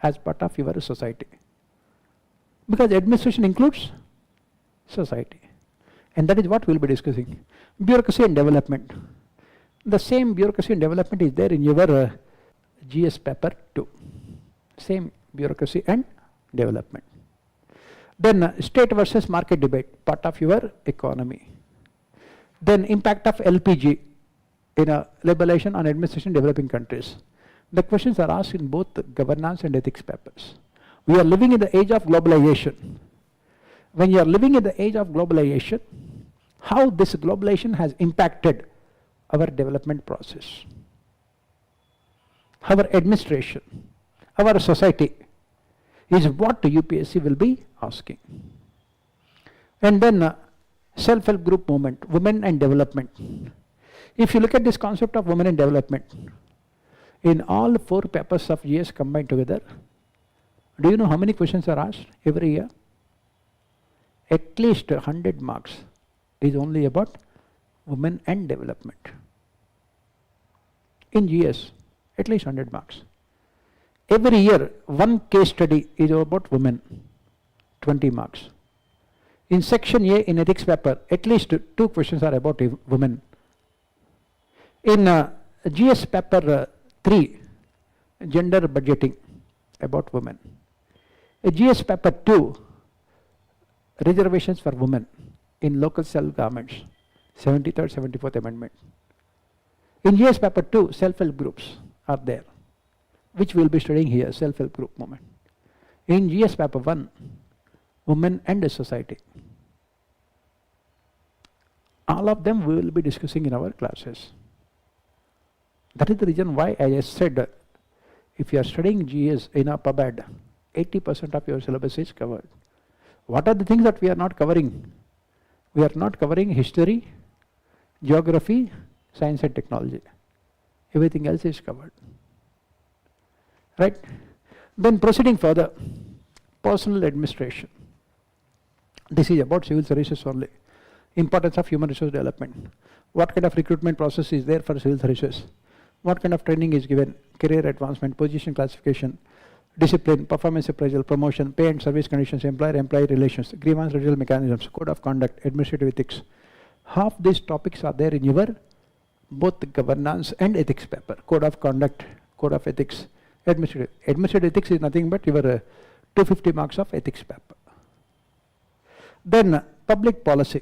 as part of your society. Because administration includes society. And that is what we will be discussing. Bureaucracy and development. The same bureaucracy and development is there in your GS paper 2. Same bureaucracy and development. Then state versus market debate, part of your economy. Then impact of LPG in a liberalization on administration in developing countries. The questions are asked in both governance and ethics papers. We are living in the age of globalization. When you are living in the age of globalization, how this globalization has impacted our development process, our administration, our society is what the UPSC will be asking. And then self-help group movement, women and development. If you look at this concept of women and development, in all 4 papers of GS combined together, do you know how many questions are asked every year? At least 100 marks is only about women and development. In GS, at least 100 marks. Every year, one case study is about women, 20 marks. In section A in ethics paper, at least 2 questions are about women. In GS paper 3, gender budgeting, about women. GS paper 2, reservations for women in local self-governments, 73rd, 74th amendment. In GS paper 2, self-help groups are there, which we will be studying here, self-help group movement. In GS paper 1, women and society. All of them we will be discussing in our classes. That is the reason why I just said, if you are studying GS in a PubAd, 80% of your syllabus is covered. What are the things that we are not covering? We are not covering history, geography, science and technology. Everything else is covered. Right? Then proceeding further, personal administration. This is about civil services only. Importance of human resource development. What kind of recruitment process is there for civil services? What kind of training is given? Career advancement, position classification, discipline, performance appraisal, promotion, pay and service conditions, employer-employee relations, grievance redressal mechanisms, code of conduct, administrative ethics. Half these topics are there in your both governance and ethics paper. Code of conduct, code of ethics, administrative. Administrative ethics is nothing but your 250 marks of ethics paper. Then public policy.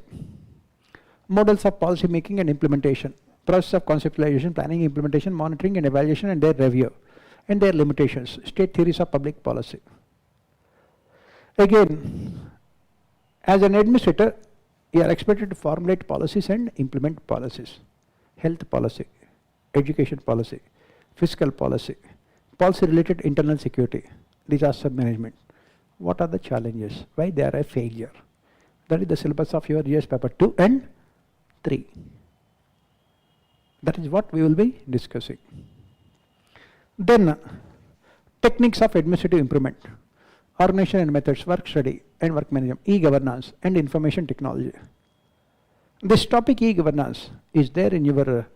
Models of policy making and implementation. Process of conceptualization, planning, implementation, monitoring and evaluation and their review. And their limitations. State theories of public policy. Again, as an administrator, you are expected to formulate policies and implement policies. Health policy, education policy, fiscal policy, policy related internal security, disaster management. What are the challenges? Why they are a failure? That is the syllabus of your GS paper 2 and 3. That is what we will be discussing. Then techniques of administrative improvement, organization and methods, work study and work management, e-governance and information technology. This topic e-governance is there in your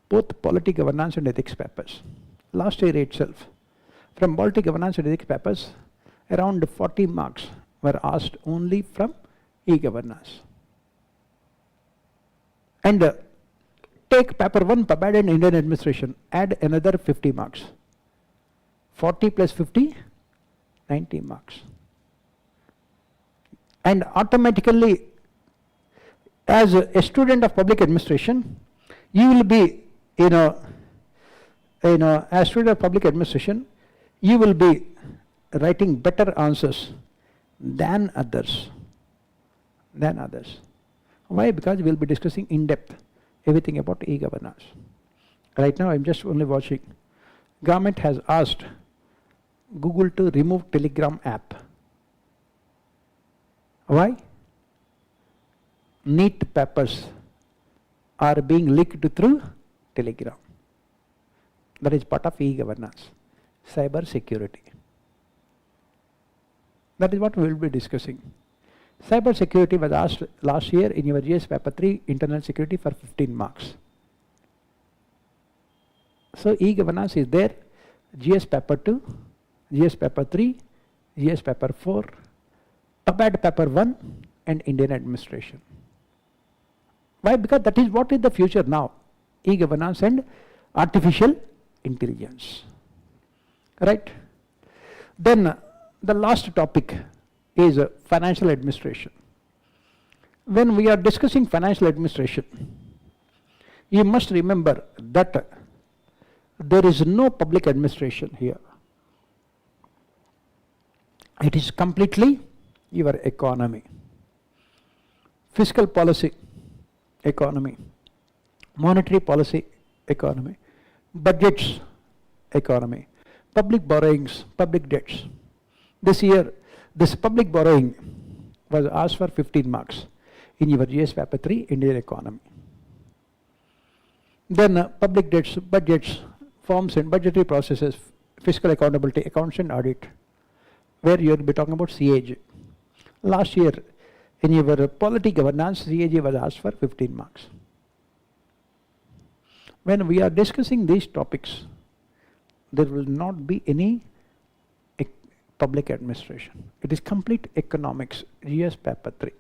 both polity governance and ethics papers. Last year itself, from polity governance and ethics papers, around 40 marks were asked only from e-governance. And take paper 1, PubAd and Indian administration, add another 50 marks. 40 plus 50, 90 marks. And automatically as a student of public administration, you will be, as student of public administration, you will be writing better answers than others. Why? Because we will be discussing in depth everything about e-governance. Right now I am just only watching. Government has asked Google to remove Telegram app. Why? NEET papers are being leaked through Telegram. That is part of e-governance, cyber security. That is what we will be discussing. Cyber security was asked last year in your GS paper 3 internal security for 15 marks. So e-governance is there, GS paper 2, GS paper 3, GS paper 4, PABAD paper 1 and Indian administration. Why? Because that is what is the future now, e-governance and artificial intelligence. Right? Then the last topic is financial administration. When we are discussing financial administration, you must remember that there is no public administration here. It is completely your economy. Fiscal policy, economy. Monetary policy, economy. Budgets, economy. Public borrowings, public debts. This year, this public borrowing was asked for 15 marks in your GS paper 3 Indian economy. Then public debts, budgets, forms and budgetary processes, fiscal accountability, accounts and audit, where you will be talking about CAG. Last year in your polity governance, CAG was asked for 15 marks. When we are discussing these topics, there will not be any public administration. It is complete economics, GS paper 3.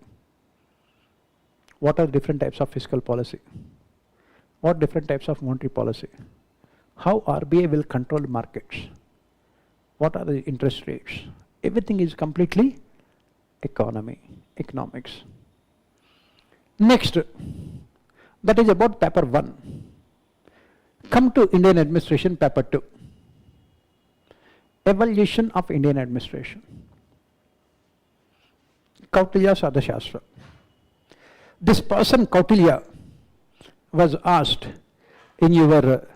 What are different types of fiscal policy? What different types of monetary policy? How RBI will control markets? What are the interest rates? Everything is completely economy, economics. Next, that is about paper 1. Come to Indian administration paper 2. Evaluation of Indian administration. Kautilya Sadhashastra. This person Kautilya was asked in your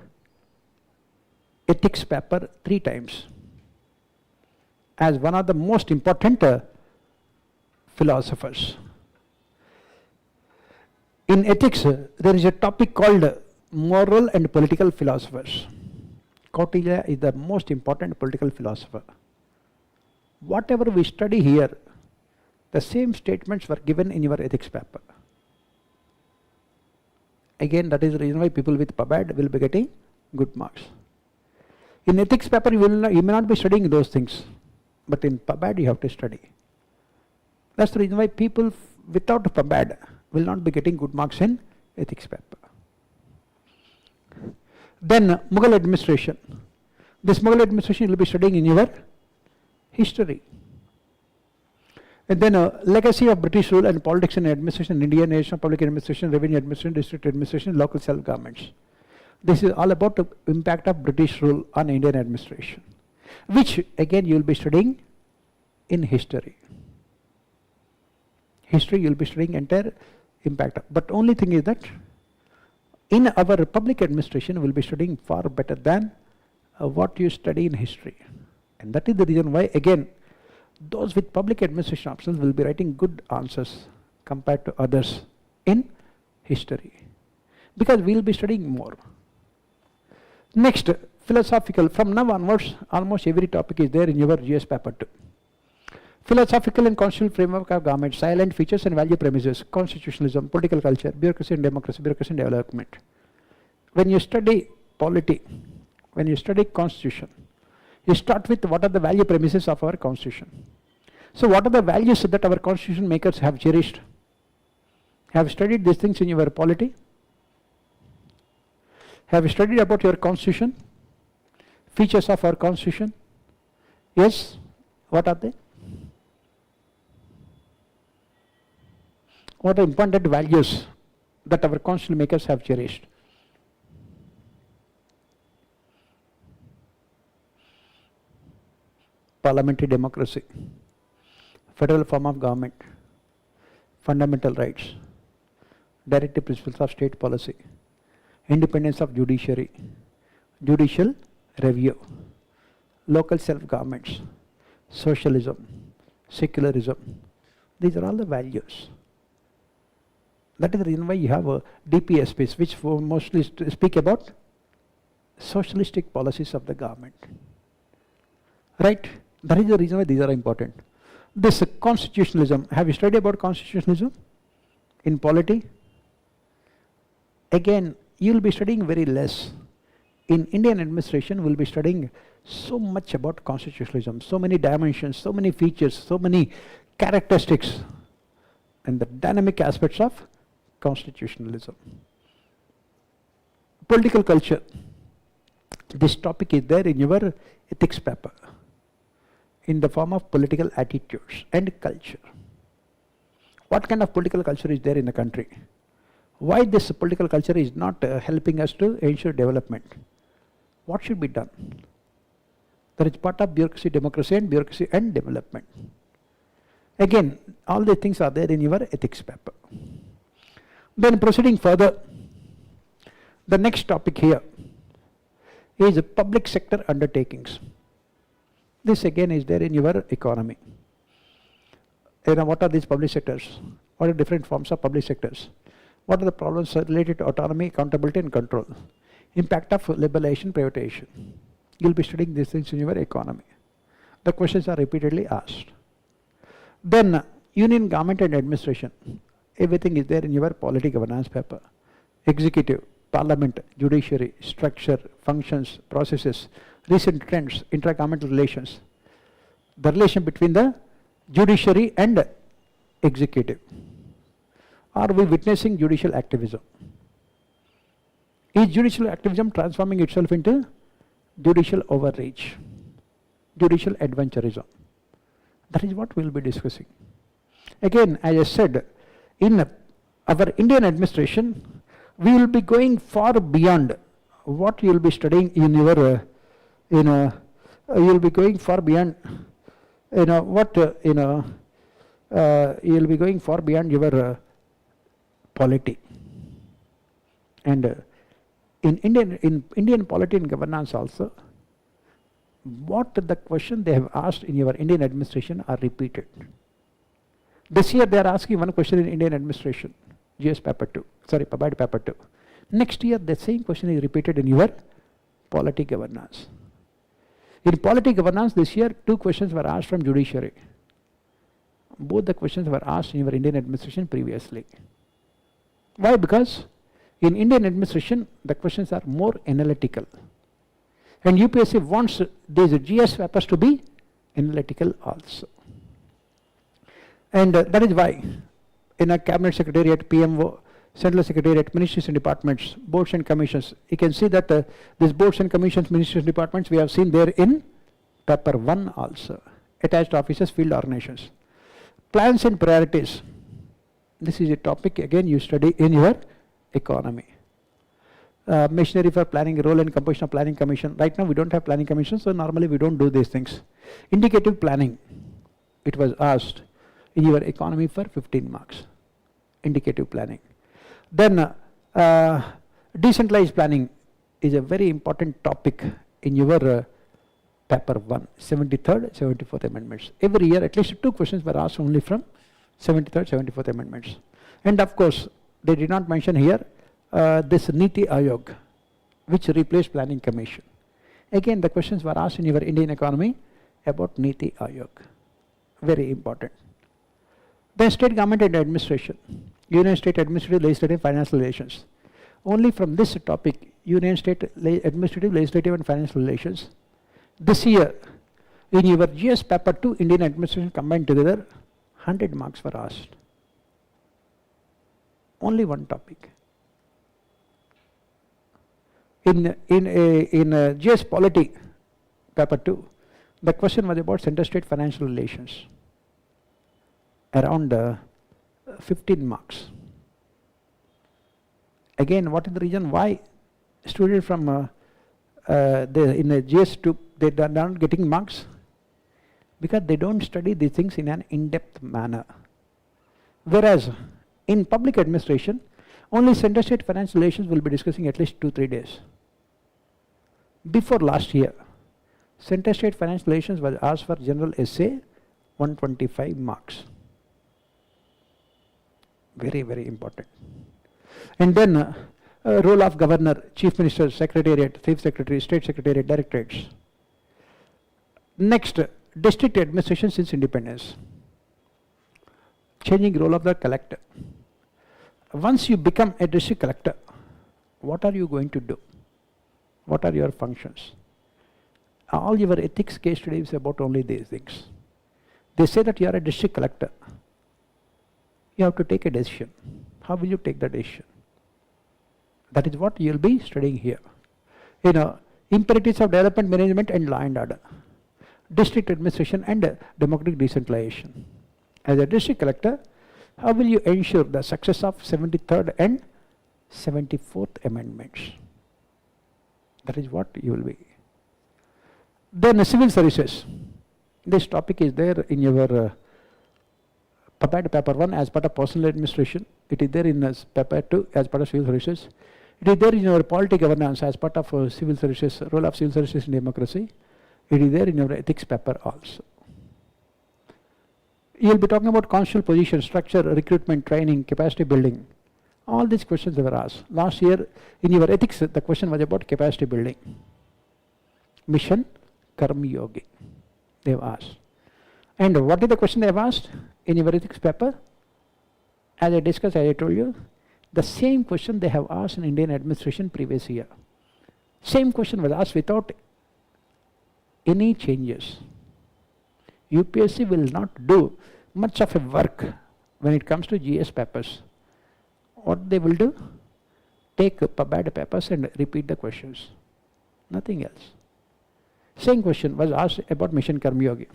ethics paper 3 times as one of the most important philosophers. In ethics, there is a topic called moral and political philosophers. Kautilya is the most important political philosopher. Whatever we study here, the same statements were given in your ethics paper. Again, that is the reason why people with PABAD will be getting good marks. In ethics paper, you may not be studying those things, but in PABAD you have to study. That's the reason why people without PABAD will not be getting good marks in ethics paper. Then Mughal administration. This Mughal administration you will be studying in your history. And then legacy of British rule and politics and administration, Indian national public administration, revenue administration, district administration, local self-governments. This is all about the impact of British rule on Indian administration, which again you will be studying in history. History you will be studying entire impact. But only thing is that in our public administration we will be studying far better than what you study in history. And that is the reason why again those with public administration options will be writing good answers compared to others in history, because we will be studying more. Next, philosophical. From now onwards, almost every topic is there in your GS paper 2. Philosophical and constitutional framework of government, silent features and value premises, constitutionalism, political culture, bureaucracy and democracy, bureaucracy and development. When you study polity, when you study constitution, you start with what are the value premises of our constitution. So what are the values that our constitution makers have cherished? Have you studied these things in your polity? Have you studied about your constitution? Features of our constitution? Yes? What are they? What are important values that our constitution makers have cherished? Parliamentary democracy, federal form of government, fundamental rights, directive principles of state policy, independence of judiciary, judicial review, local self-governments, socialism, secularism. These are all the values. That is the reason why you have a DPSPs, which mostly speak about socialistic policies of the government. Right? That is the reason why these are important. This constitutionalism, have you studied about constitutionalism in polity? Again, you will be studying very less. In Indian administration, we will be studying so much about constitutionalism, so many dimensions, so many features, so many characteristics, and the dynamic aspects of constitutionalism. Political culture. This topic is there in your ethics paper, in the form of political attitudes and culture. What kind of political culture is there in the country? Why this political culture is not helping us to ensure development? What should be done? That is part of bureaucracy, democracy, and bureaucracy and development. Again, all the things are there in your ethics paper. Then proceeding further, the next topic here is public sector undertakings. This again is there in your economy. What are these public sectors? What are different forms of public sectors? What are the problems related to autonomy, accountability and control? Impact of liberalization, privatization. You will be studying these things in your economy. The questions are repeatedly asked. Then union government and administration. Everything is there in your polity governance paper. Executive, parliament, judiciary, structure, functions, processes, recent trends, intra-governmental relations. The relation between the judiciary and executive. Are we witnessing judicial activism? Is judicial activism transforming itself into judicial overreach, judicial adventurism? That is what we will be discussing. Again, as I said, in our Indian administration, we will be going far beyond what you will be studying in your, you will be going far beyond, you will be going far beyond your polity. And in Indian polity and governance also, what the question they have asked in your Indian administration are repeated. This year they are asking one question in Indian administration, GS paper 2, sorry, PABAD paper 2. Next year the same question is repeated in your polity governance. In polity governance this year 2 questions were asked from judiciary. Both the questions were asked in your Indian administration previously. Why? Because in Indian administration the questions are more analytical. And UPSC wants these GS papers to be analytical also. And that is why in a cabinet secretariat, PMO, central secretariat, ministries and departments, boards and commissions, you can see that these boards and commissions, ministries and departments we have seen there in paper 1 also. Attached offices, field organizations. Plans and priorities. This is a topic again you study in your economy. Machinery for planning, role and composition of planning commission. Right now we don't have planning commission, so normally we don't do these things. Indicative planning, it was asked in your economy for 15 marks. Indicative planning. Then decentralized planning is a very important topic in your paper 1, 73rd, 74th amendments. Every year at least 2 questions were asked only from 73rd, 74th amendments. And of course they did not mention here this Niti Ayog, which replaced planning commission. Again the questions were asked in your Indian economy about Niti Ayog. Very important. Then state government and administration. Union state administrative, legislative, financial relations. Only from this topic, union state administrative, legislative and financial relations. This year in your GS paper 2 Indian administration combined together 100 marks were asked. Only one topic. In GS polity paper 2, the question was about center state financial relations. Around 15 marks. Again, what is the reason why students from in a GS2 they are not getting marks? Because they don't study these things in an in-depth manner. Whereas in public administration, only Center State Financial Relations will be discussing at least 2-3 days. Before last year, Center State Financial Relations was asked for general essay, 125 marks. Very, very important. And then role of governor, chief minister, secretariat, chief secretary, state secretariat, directorates. Next, district administration since independence. Changing role of the collector. Once you become a district collector, what are you going to do? What are your functions? All your ethics case study is about only these things. They say that you are a district collector. You have to take a decision. How will you take the decision? That is what you will be studying here. Imperatives of development management and law and order. District administration and democratic decentralization. As a district collector, how will you ensure the success of 73rd and 74th amendments? That is what you will be. Then civil services. This topic is there in your paper 1 as part of personal administration. It is there in paper 2 as part of civil services. It is there in your polity governance as part of civil services, role of civil services in democracy. It is there in your ethics paper also. You will be talking about constitutional position, structure, recruitment, training, capacity building. All these questions were asked. Last year in your ethics, the question was about capacity building. Mission Karma Yogi, they have asked. And what is the question they have asked in your ethics paper? As I discussed, as I told you, the same question they have asked in Indian administration previous year. Same question was asked without any changes. UPSC will not do much of a work when it comes to GS papers. What they will do? Take bad papers and repeat the questions. Nothing else. Same question was asked about Mission Karma Yogi.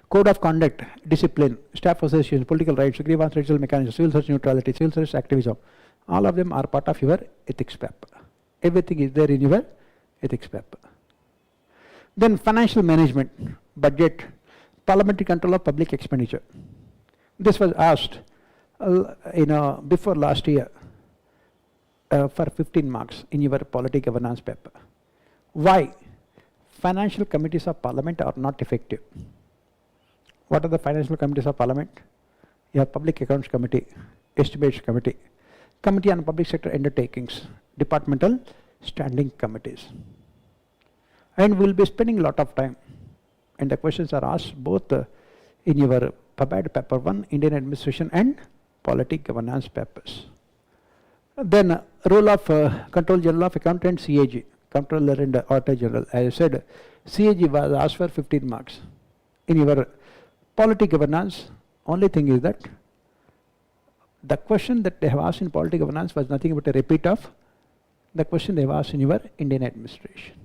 Code of conduct, discipline, staff association, political rights, grievance redressal mechanism, civil service neutrality, civil service activism. All of them are part of your ethics paper. Everything is there in your ethics paper. Then financial management, budget, parliamentary control of public expenditure. This was asked before last year for 15 marks in your polity governance paper. Why? Financial committees of parliament are not effective. What are the financial committees of parliament? You have public accounts committee, estimates committee, committee on public sector undertakings, departmental standing committees. And we will be spending a lot of time. And the questions are asked both in your paper 1, Indian administration and polity governance papers. Then role of Control General of Accountant, CAG, Comptroller and Auditor General. As I said, CAG was asked for 15 marks. In your polity governance, only thing is that the question that they have asked in polity governance was nothing but a repeat of the question they have asked in your Indian administration.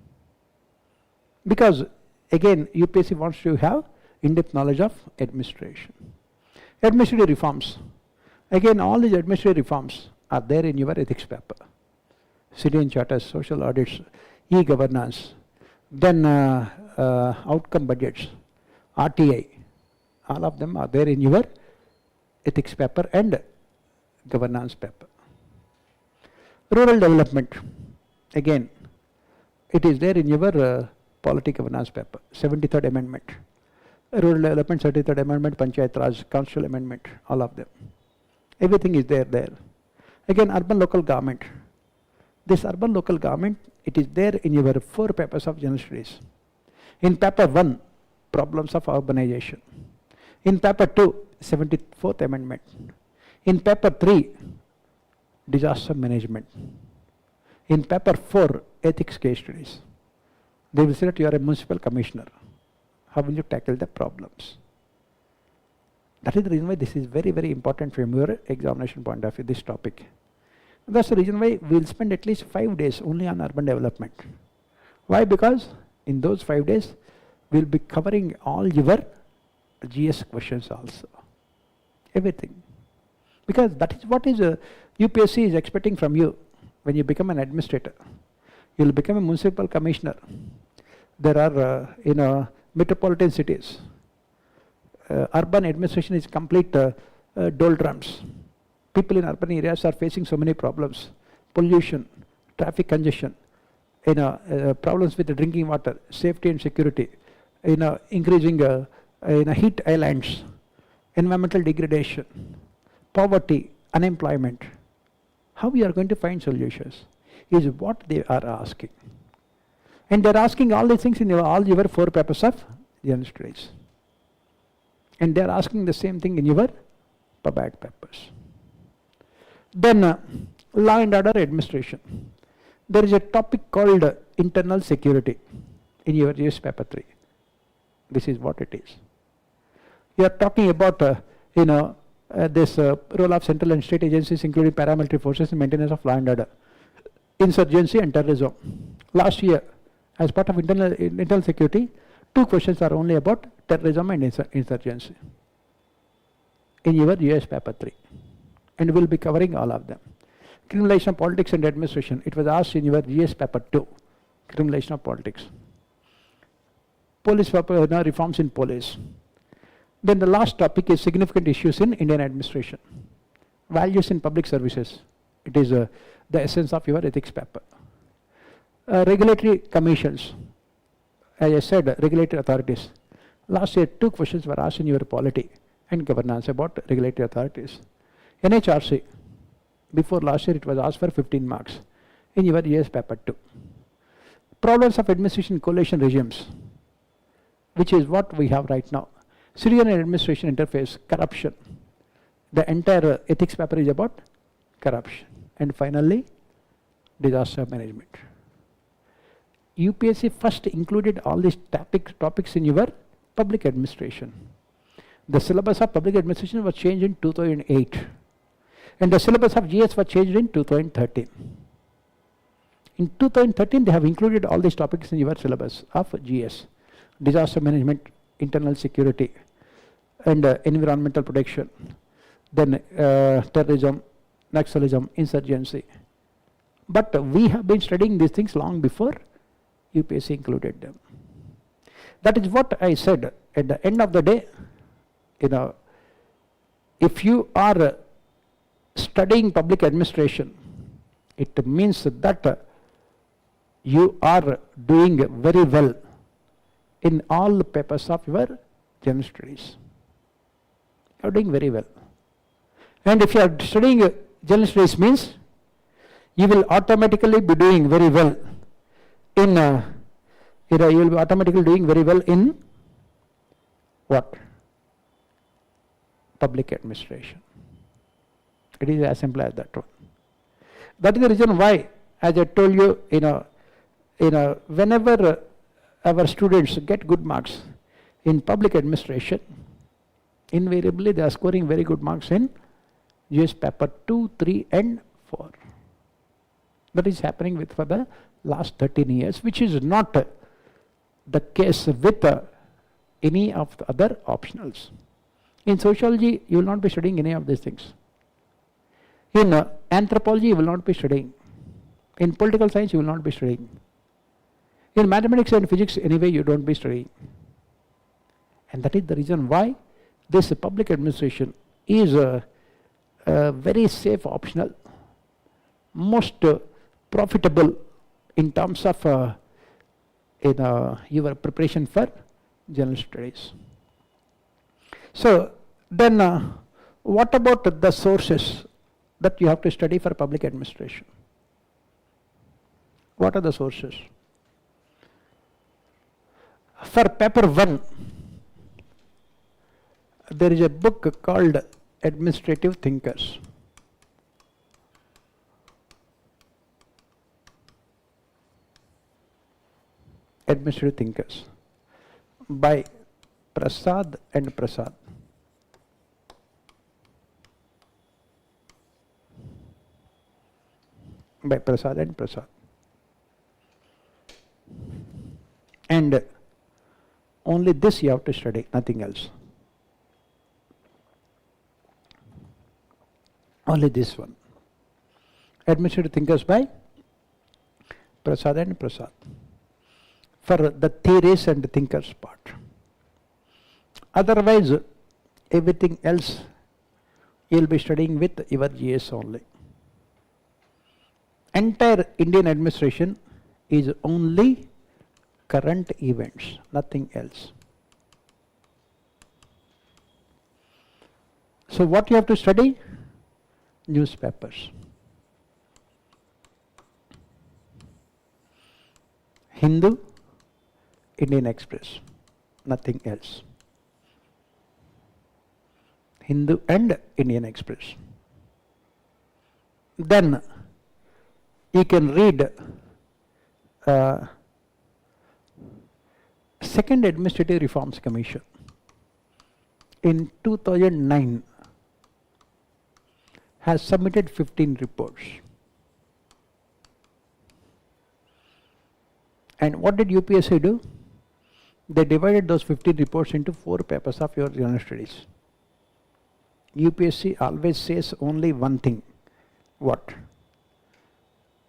Because again, UPSC wants to have in-depth knowledge of administration. Administrative reforms. Again, all these administrative reforms are there in your ethics paper. Citizen charters, social audits, e-governance, then outcome budgets, RTI. All of them are there in your ethics paper and governance paper. Rural development. Again, it is there in your polity governance paper, 73rd amendment. Rural development, 73rd amendment, Panchayat Raj, constitutional amendment, all of them. Everything is there. Again, urban local government. This urban local government, it is there in your 4 papers of general studies. In paper 1, problems of urbanization. In paper 2, 74th amendment. In paper 3, disaster management. In paper 4, ethics case studies. They will say that you are a municipal commissioner. How will you tackle the problems? That is the reason why this is very, very important from your examination point of view, this topic. That's the reason why we will spend at least 5 days only on urban development. Why? Because in those 5 days, we will be covering all your GS questions also. Everything. Because that is what is UPSC is expecting from you when you become an administrator. You will become a municipal commissioner. There are metropolitan cities. Urban administration is complete doldrums. People in urban areas are facing so many problems: pollution, traffic congestion, problems with the drinking water, safety and security, increasing heat islands, environmental degradation, poverty, unemployment. How we are going to find solutions is what they are asking. And they are asking all these things in all your 4 papers of general studies. And they are asking the same thing in your PABAD papers. Then law and order administration. There is a topic called internal security in your GS paper 3. This is what it is. You are talking about this role of central and state agencies, including paramilitary forces in maintenance of law and order, insurgency and terrorism. Last year, as part of internal security, 2 questions are only about terrorism and insurgency in your US paper 3, and we will be covering all of them. Criminalization of politics and administration, it was asked in your GS paper 2, criminalization of politics. Police reforms in police. Then the last topic is significant issues in Indian administration. Values in public services, it is the essence of your ethics paper. Regulatory commissions, as I said, regulatory authorities. Last year 2 questions were asked in your polity and governance about regulatory authorities. NHRC, before last year it was asked for 15 marks in your US paper 2. Problems of administration coalition regimes, which is what we have right now. Civilian and administration interface, corruption. The entire ethics paper is about corruption. And finally, disaster management. UPSC first included all these topics in your public administration. The syllabus of public administration was changed in 2008. And the syllabus of GS was changed in 2013. In 2013, they have included all these topics in your syllabus of GS. Disaster management, internal security, and environmental protection. Then terrorism, Naxalism, insurgency. But we have been studying these things long before UPSC included them. That is what I said. At the end of the day, if you are studying public administration, it means that you are doing very well in all the papers of your general studies. You are doing very well. And if you are studying general studies, means you will automatically be doing very well in you will be automatically doing very well in what? Public administration. It is as simple as that one. That is the reason why, as I told you, whenever our students get good marks in public administration, invariably they are scoring very good marks in GS paper 2, 3 and 4. That is happening for the last 13 years, which is not the case with any of the other optionals. In sociology, you will not be studying any of these things. In anthropology, you will not be studying. In political science, you will not be studying. In mathematics and physics, anyway, you don't be studying. And that is the reason why this public administration is a very safe optional, most profitable in terms of your preparation for general studies. So then what about the sources that you have to study for public administration? What are the sources? For paper 1, there is a book called Administrative Thinkers. Administrative Thinkers by Prasad and Prasad. By Prasad and Prasad. And only this you have to study, nothing else. Only this one. Administrative thinkers by Prasad and Prasad. For the theories and thinkers part. Otherwise, everything else you will be studying with your GS only. Entire Indian administration is only current events, nothing else. So what you have to study? Newspapers. Hindu, Indian Express, nothing else. Hindu and Indian Express. Then you can read Second Administrative Reforms Commission in 2009 has submitted 15 reports. And what did UPSC do? They divided those 15 reports into 4 papers of your general studies. UPSC always says only one thing. What?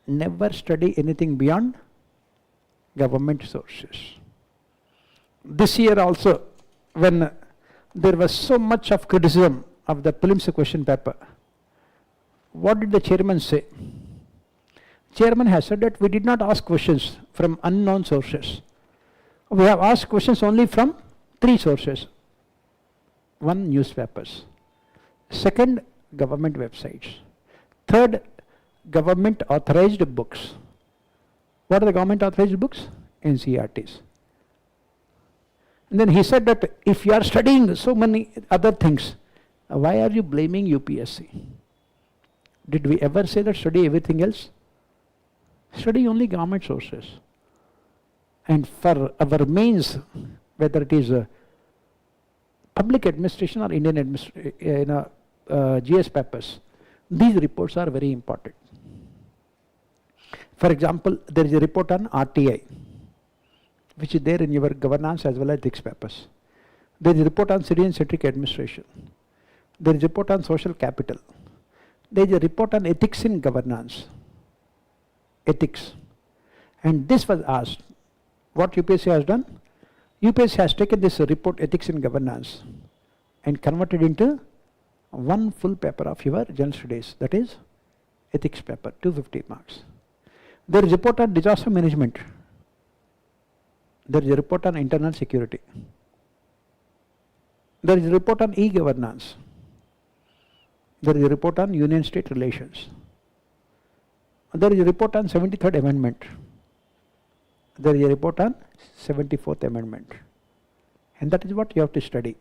Never study anything beyond government sources. This year also, when there was so much of criticism of the prelims question paper, what did the chairman say? Chairman has said that we did not ask questions from unknown sources. We have asked questions only from 3 sources. 1, newspapers. 2nd, government websites. 3rd, government authorized books. What are the government authorized books? NCERTs. And then he said that if you are studying so many other things, why are you blaming UPSC? Did we ever say that study everything else? Study only government sources. And for our mains, whether it is public administration or Indian administration, GS papers, these reports are very important. For example, there is a report on RTI, which is there in your governance as well as ethics papers. There is a report on citizen-centric administration. There is a report on social capital. There is a report on ethics in governance. Ethics. And this was asked. What UPSC has done? UPSC has taken this report, ethics in governance, and converted into 1 full paper of your general studies. That is ethics paper, 250 marks. There is a report on disaster management. There is a report on internal security. There is a report on e-governance. There is a report on union-state relations. There is a report on 73rd Amendment. There is a report on 74th Amendment. And that is what you have to study.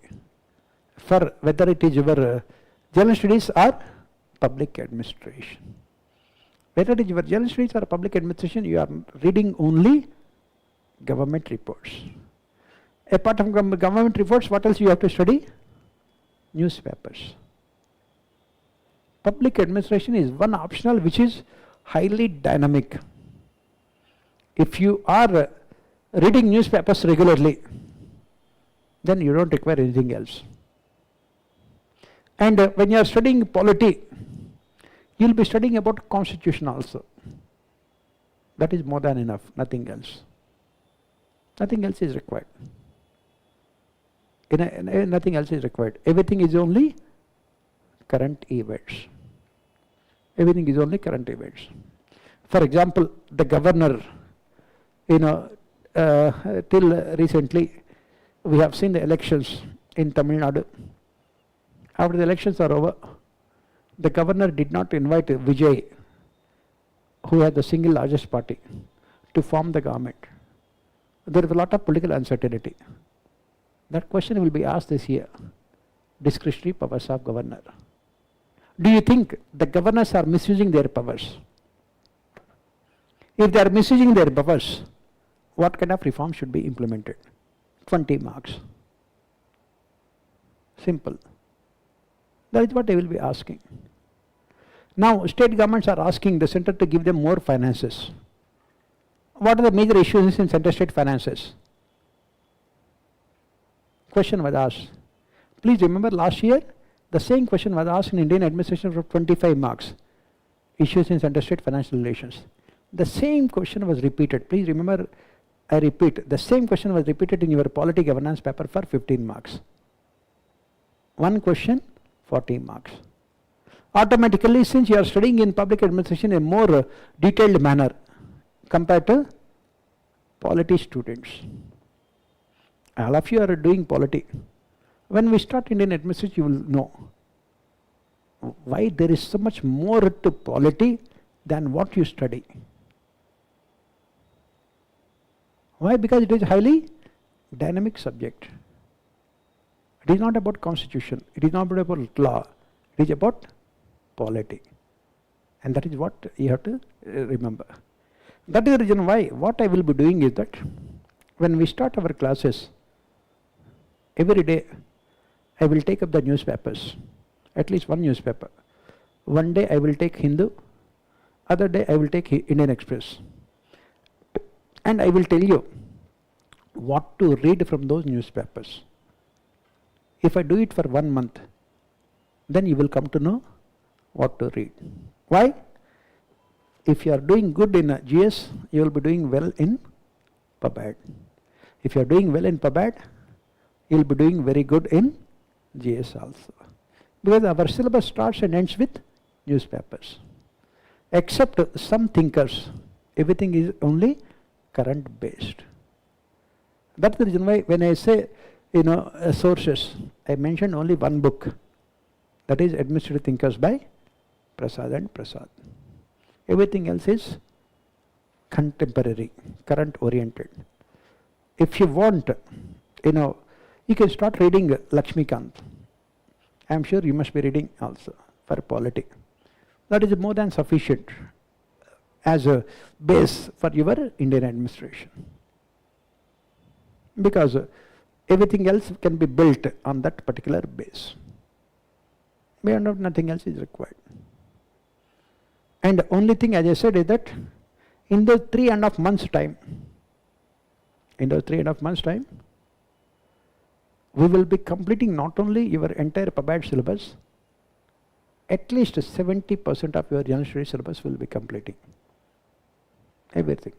For whether it is your general studies or public administration. Whether it is your general studies or public administration, you are reading only government reports. Apart from government reports, what else you have to study? Newspapers. Public administration is one optional which is highly dynamic. If you are reading newspapers regularly, then you don't require anything else. And when you are studying polity, you will be studying about constitution also. That is more than enough, nothing else. Nothing else is required. Nothing else is required. Everything is only current events. Everything is only current events. For example, the governor, till recently, we have seen the elections in Tamil Nadu. After the elections are over, the governor did not invite Vijay, who had the single largest party, to form the government. There is a lot of political uncertainty. That question will be asked this year. Discretionary powers of governor. Do you think the governors are misusing their powers? If they are misusing their powers, what kind of reform should be implemented? 20 marks. Simple. That is what they will be asking. Now, state governments are asking the center to give them more finances. What are the major issues in center-state finances? Question was asked. Please remember last year, The same question was asked in Indian administration for 25 marks. Issues in interstate financial relations. The same question was repeated. Please remember, I repeat, the same question was repeated in your polity governance paper for 15 marks. One question, 40 marks. Automatically, since you are studying in public administration in a more detailed manner compared to polity students. All of you are doing polity. When we start Indian administration, you will know why there is so much more to polity than what you study. Why? Because it is a highly dynamic subject. It is not about constitution. It is not about law. It is about polity. And that is what you have to remember. That is the reason why what I will be doing is that when we start our classes, every day I will take up the newspapers, at least one newspaper. One day I will take Hindu, other day I will take Indian Express. And I will tell you what to read from those newspapers. If I do it for 1 month, then you will come to know what to read. Why? If you are doing good in GS, you will be doing well in PubAd. If you are doing well in PubAd, you will be doing very good in GS also. Because our syllabus starts and ends with newspapers. Except some thinkers, everything is only current based. That's the reason why when I say, sources, I mentioned only one book. That is Administrative Thinkers by Prasad and Prasad. Everything else is contemporary, current oriented. If you want, you can start reading Lakshmikant. I am sure you must be reading also for polity. That is more than sufficient as a base for your Indian administration. Because everything else can be built on that particular base. Beyond nothing else is required. And the only thing, as I said, is that in those 3.5 months time, we will be completing not only your entire PubAd syllabus, at least 70% of your general studies syllabus will be completing. Everything.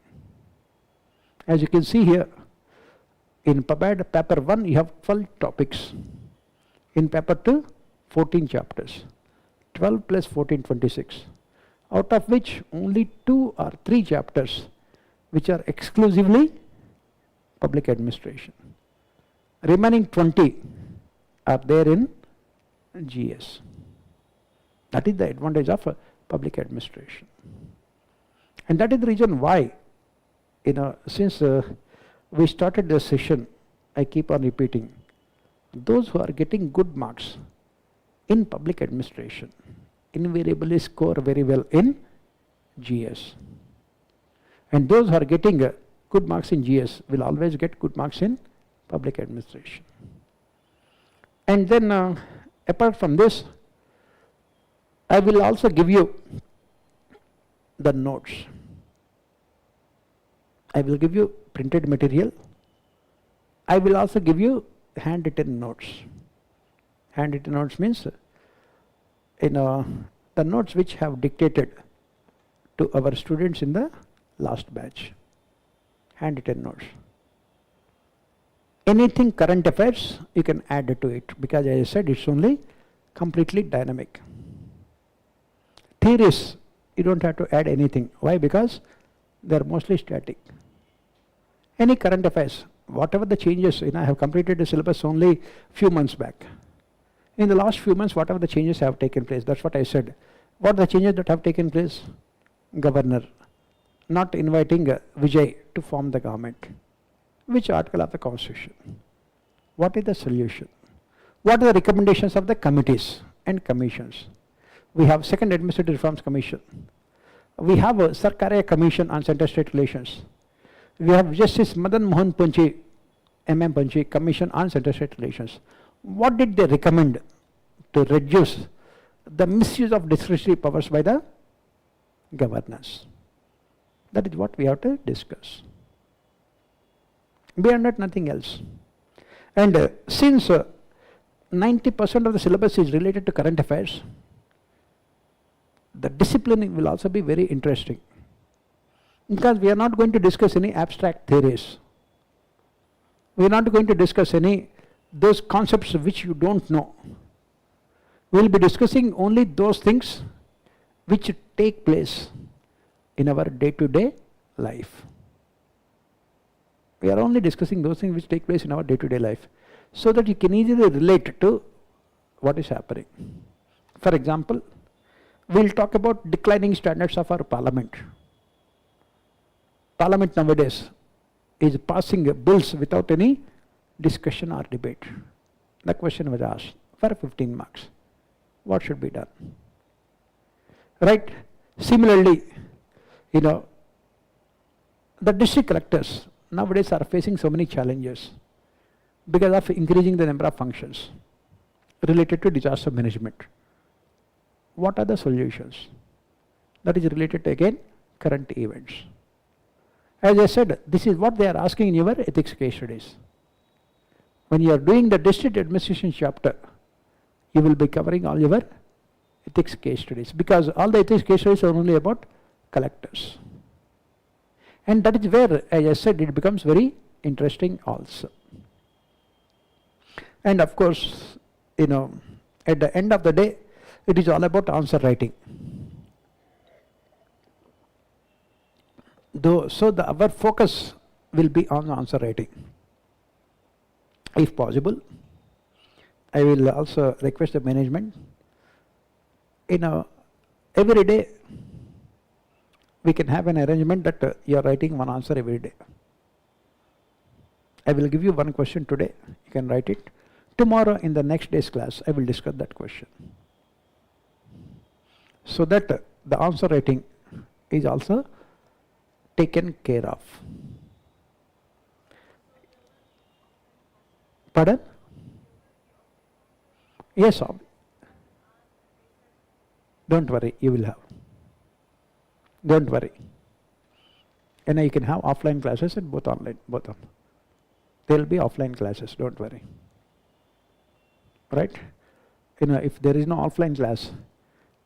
As you can see here, in PubAd paper 1 you have 12 topics. In paper 2, 14 chapters. 12 plus 14, 26. Out of which only 2 or 3 chapters which are exclusively public administration. Remaining 20 are there in GS. That is the advantage of public administration. And that is the reason why, since we started this session, I keep on repeating, those who are getting good marks in public administration invariably score very well in GS. And those who are getting good marks in GS will always get good marks in public administration. And then apart from this, I will also give you the notes. I will give you printed material. I will also give you handwritten notes. Handwritten notes means the notes which have dictated to our students in the last batch. Handwritten notes. Anything current affairs, you can add to it, because as I said, it's only completely dynamic. Theories, you don't have to add anything. Why? Because they are mostly static. Any current affairs, whatever the changes, I have completed the syllabus only few months back. In the last few months, whatever the changes have taken place, that's what I said. What are the changes that have taken place? Governor not inviting Vijay to form the government. Which article of the Constitution? What is the solution? What are the recommendations of the committees and commissions? We have Second Administrative Reforms Commission. We have a Sarkaria Commission on Center-State Relations. We have Justice Madan Mohan Panchi, MM Panchi, Commission on Center-State Relations. What did they recommend to reduce the misuse of discretionary powers by the governors? That is what we have to discuss. Beyond that, nothing else. And since 90% of the syllabus is related to current affairs, the disciplining will also be very interesting. Because we are not going to discuss any abstract theories. We are not going to discuss any those concepts which you don't know. We will be discussing only those things which take place in our day-to-day life. We are only discussing those things which take place in our day-to-day life, so that you can easily relate to what is happening. For example, we will talk about declining standards of our parliament. Parliament nowadays is passing bills without any discussion or debate. The question was asked for 15 marks. What should be done? Right? Similarly, the district collectors nowadays are facing so many challenges because of increasing the number of functions related to disaster management. What are the solutions? That is related to, again, current events. As I said, this is what they are asking in your ethics case studies. When you are doing the district administration chapter, you will be covering all your ethics case studies, because all the ethics case studies are only about collectors. And that is where, as I said, it becomes very interesting also. And of course, at the end of the day, it is all about answer writing. Our focus will be on answer writing. If possible, I will also request the management, every day we can have an arrangement that you are writing one answer every day. I will give you one question today, you can write it. Tomorrow in the next day's class, I will discuss that question. So that the answer writing is also taken care of. Pardon? Yes, don't worry, you will have. Don't worry. You can have offline classes and both online, both of them. There will be offline classes, don't worry. Right? If there is no offline class,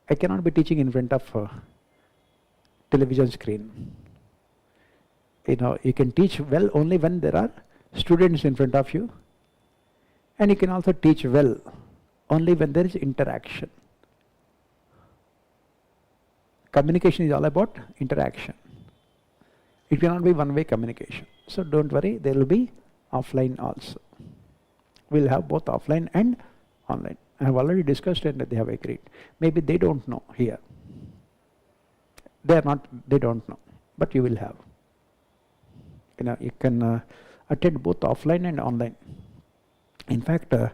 I cannot be teaching in front of television screen. You can teach well only when there are students in front of you, and you can also teach well only when there is interaction. Communication is all about interaction. It cannot be one-way communication. So don't worry, there will be offline also. We will have both offline and online. I have already discussed and they have agreed. Maybe they don't know here. They don't know, but you will have. You can attend both offline and online. In fact, I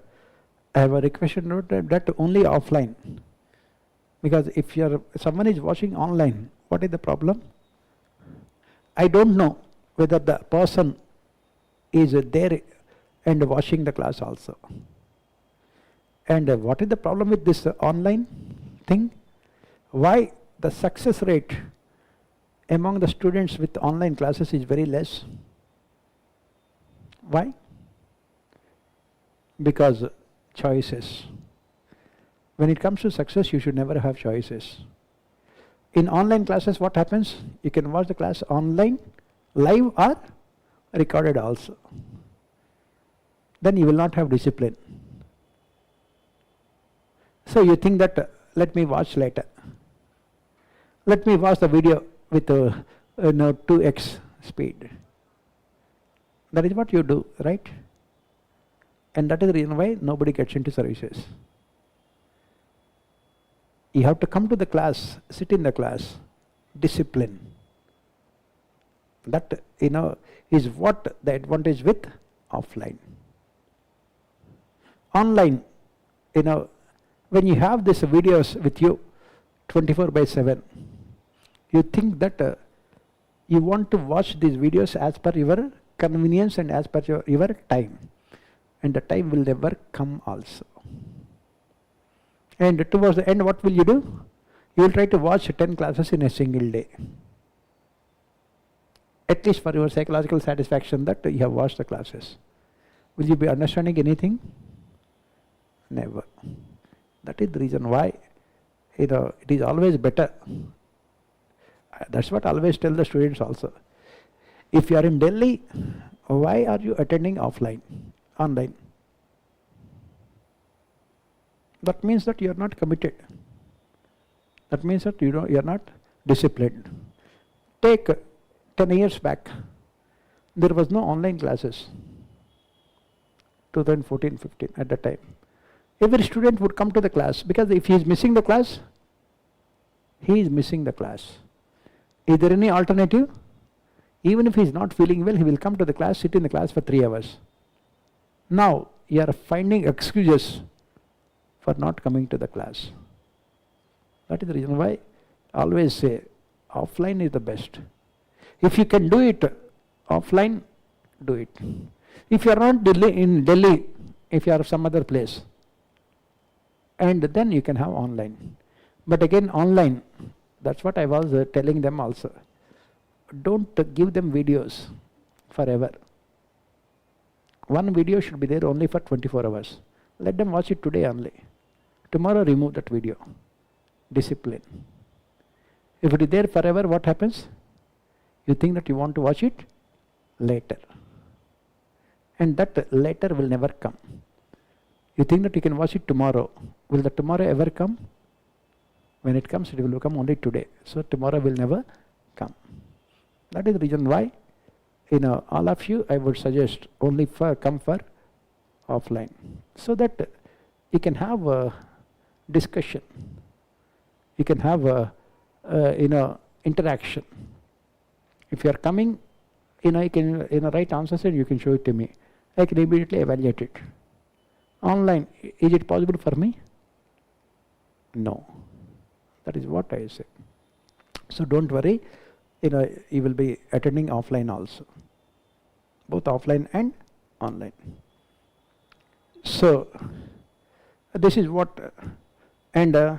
have a request note that only offline. Because if someone is watching online, what is the problem? I don't know whether the person is there and watching the class also. And what is the problem with this online thing? Why the success rate among the students with online classes is very less? Why? Because choices. When it comes to success, you should never have choices. In online classes, what happens? You can watch the class online, live or recorded also. Then you will not have discipline. So you think that, let me watch later. Let me watch the video with 2x speed. That is what you do, right? And that is the reason why nobody gets into services. You have to come to the class, sit in the class, discipline. That is what the advantage with offline. Online, when you have these videos with you 24/7, you think that you want to watch these videos as per your convenience and as per your time. And the time will never come also. And towards the end, what will you do? You will try to watch 10 classes in a single day. At least for your psychological satisfaction that you have watched the classes. Will you be understanding anything? Never. That is the reason why, it is always better. That's what I always tell the students also. If you are in Delhi, why are you attending offline, online? That means that you are not committed. That means that you are not disciplined. Take 10 years back, there was no online classes. 2014-15 at that time. Every student would come to the class, because if he is missing the class, he is missing the class. Is there any alternative? Even if he is not feeling well, he will come to the class, sit in the class for 3 hours. Now you are finding excuses for not coming to the class. That is the reason why I always say offline is the best. If you can do it offline, do it. If you are not in Delhi, if you are some other place, and then you can have online. But again, online, that's what I was telling them also. Don't give them videos forever. One video should be there only for 24 hours. Let them watch it today only. Tomorrow remove that video. Discipline. If it is there forever, what happens? You think that you want to watch it later. And that later will never come. You think that you can watch it tomorrow. Will the tomorrow ever come? When it comes, it will come only today. So tomorrow will never come. That is the reason why, all of you, I would suggest only come for offline, so that you can have a discussion. You can have a interaction. If you are coming, you can write answers and you can show it to me. I can immediately evaluate it. Online, is it possible for me? No. That is what I say. So don't worry, you will be attending offline also. Both offline and online. So this is what, and do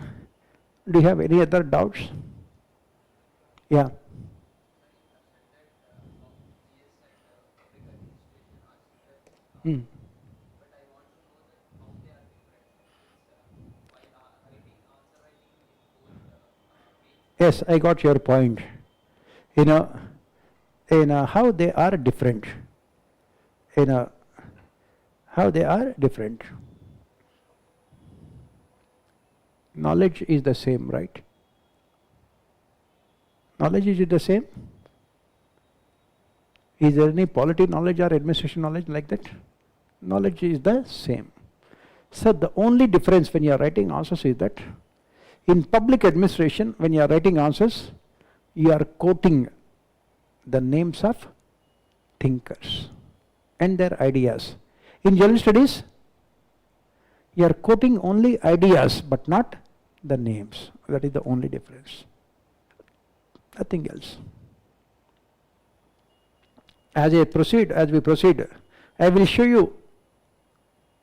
you have any other doubts? Yeah. Yes, I got your point. How they are different. How they are different. Knowledge is the same, right? Knowledge is the same? Is there any polity knowledge or administration knowledge like that? Knowledge is the same. So the only difference when you are writing answers is that in public administration, when you are writing answers, you are quoting the names of thinkers and their ideas. In general studies, you are quoting only ideas but not the names. That is the only difference. Nothing else. As we proceed, I will show you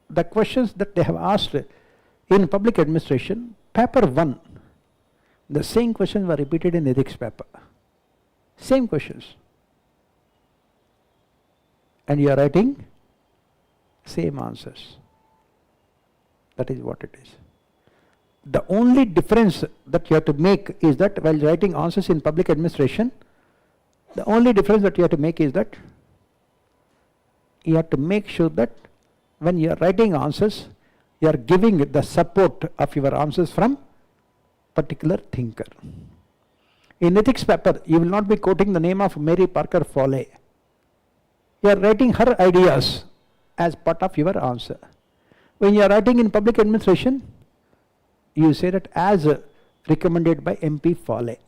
the questions that they have asked in public administration. Paper 1, the same questions were repeated in ethics paper. Same questions. And you are writing same answers. That is what it is. The only difference that you have to make is that while writing answers in public administration, the only difference that you have to make is that you have to make sure that when you are writing answers, you are giving the support of your answers from particular thinker. In ethics paper, you will not be quoting the name of Mary Parker Foley. You are writing her ideas as part of your answer. When you are writing in public administration, you say that as recommended by MP Foley.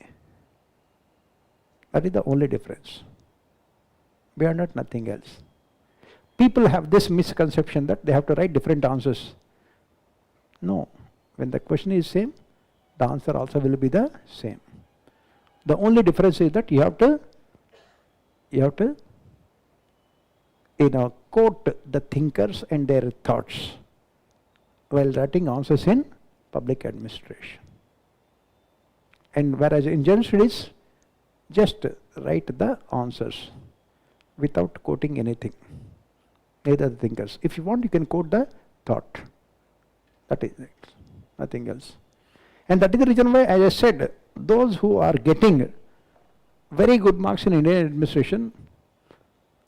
That is the only difference. Beyond that, nothing else. People have this misconception that they have to write different answers. No. When the question is same, the answer also will be the same. The only difference is that you have to quote the thinkers and their thoughts while writing answers in public administration. And whereas in general studies, just write the answers without quoting anything, neither the thinkers. If you want, you can quote the thought. That is it, nothing else. And that is the reason why, as I said, those who are getting very good marks in Indian administration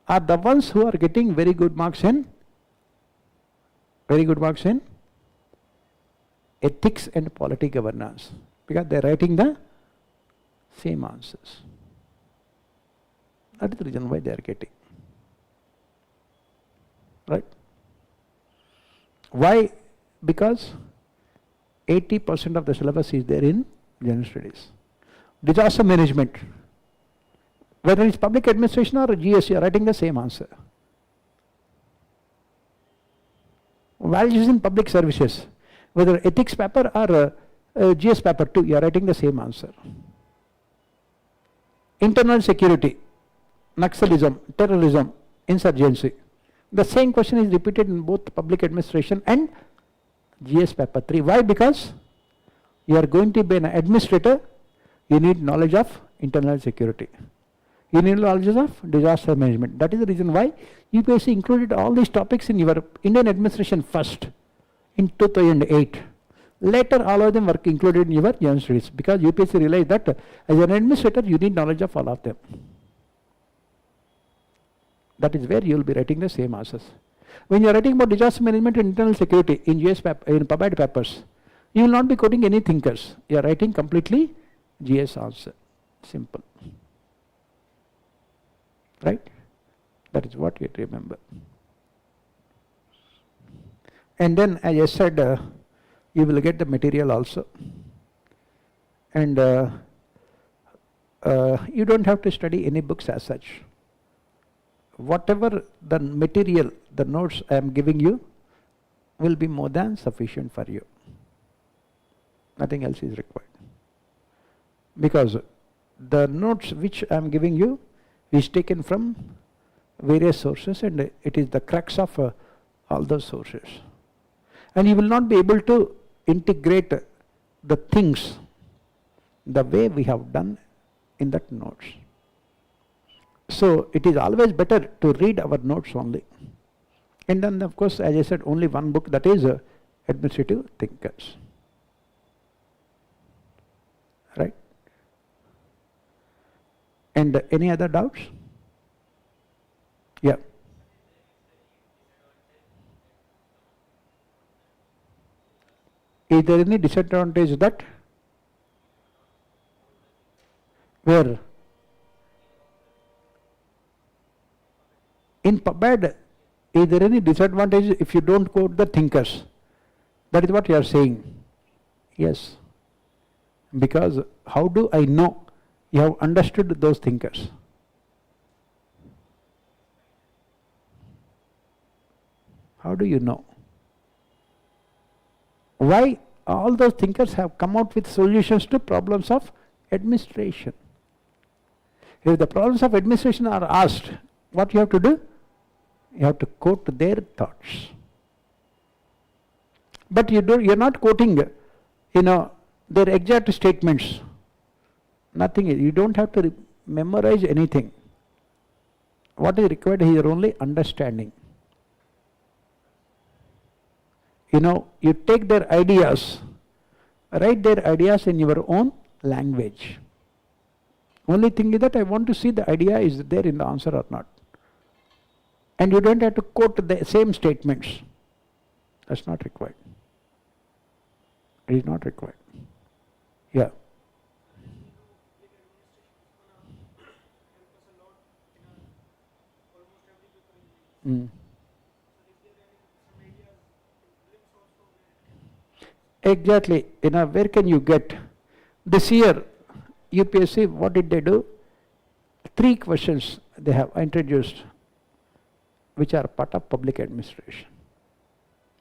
are the ones who are getting very good marks in ethics and polity governance, because they are writing the same answers. That is the reason why they are getting. Right? Why? Because 80% of the syllabus is there in general studies. Disaster management, whether it's public administration or GS, you are writing the same answer. Values in public services, whether ethics paper or GS paper 2, you are writing the same answer. Internal security, Naxalism, terrorism, insurgency. The same question is repeated in both public administration and GS paper 3. Why? Because you are going to be an administrator, you need knowledge of internal security. You need knowledge of disaster management. That is the reason why UPSC included all these topics in your Indian administration first in 2008. Later all of them were included in your general studies, because UPSC realized that as an administrator you need knowledge of all of them. That is where you will be writing the same answers. When you are writing about disaster management and internal security in GS in PubAd papers, you will not be quoting any thinkers. You are writing completely GS answer. Simple. Right? That is what you have to remember. And then, as I said, you will get the material also. And you don't have to study any books as such. Whatever the material, the notes I am giving you will be more than sufficient for you. Nothing else is required. Because the notes which I am giving you is taken from various sources, and it is the crux of all those sources. And you will not be able to integrate the things the way we have done in that notes. So it is always better to read our notes only. And then of course, as I said, only one book, that is Administrative Thinkers. Right? And any other doubts? Yeah. Is there any disadvantage that? Where? In PubAd, is there any disadvantage if you don't quote the thinkers? That is what you are saying. Yes. Because how do I know you have understood those thinkers? How do you know? Why all those thinkers have come out with solutions to problems of administration? If the problems of administration are asked, what you have to do? You have to quote their thoughts. But you are not quoting, their exact statements. Nothing. You don't have to memorize anything. What is required here? Only understanding. You take their ideas, write their ideas in your own language. Only thing is that I want to see the idea is there in the answer or not. And you don't have to quote the same statements. That's not required. It is not required. Yeah. Exactly. Where can you get? This year, UPSC, what did they do? 3 questions they have introduced, which are part of public administration.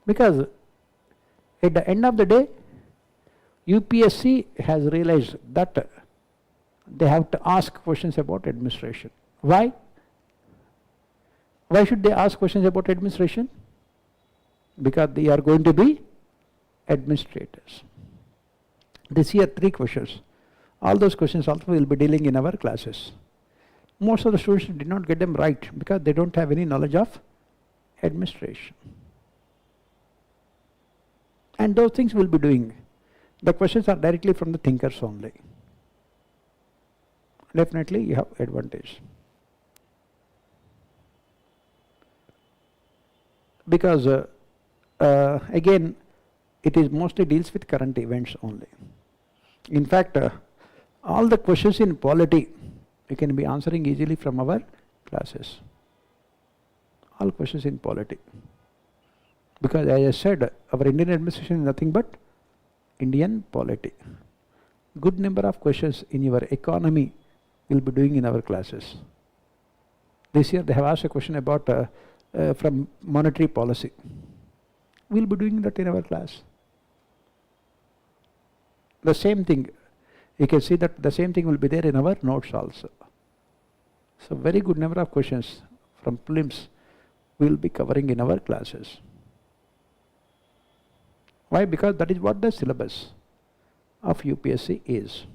Because at the end of the day, UPSC has realized that they have to ask questions about administration. Why? Why should they ask questions about administration? Because they are going to be administrators. This year 3 questions. All those questions also we will be dealing in our classes. Most of the students did not get them right because they don't have any knowledge of administration. And those things we'll be doing. The questions are directly from the thinkers only. Definitely you have advantage. Because again, it is mostly deals with current events only. In fact, all the questions in polity you can be answering easily from our classes. All questions in polity. Because as I said, our Indian administration is nothing but Indian polity. Good number of questions in your economy will be doing in our classes. This year they have asked a question about from monetary policy. We'll be doing that in our class. The same thing, you can see that the same thing will be there in our notes also. So very good number of questions from prelims we will be covering in our classes. Why? Because that is what the syllabus of UPSC is.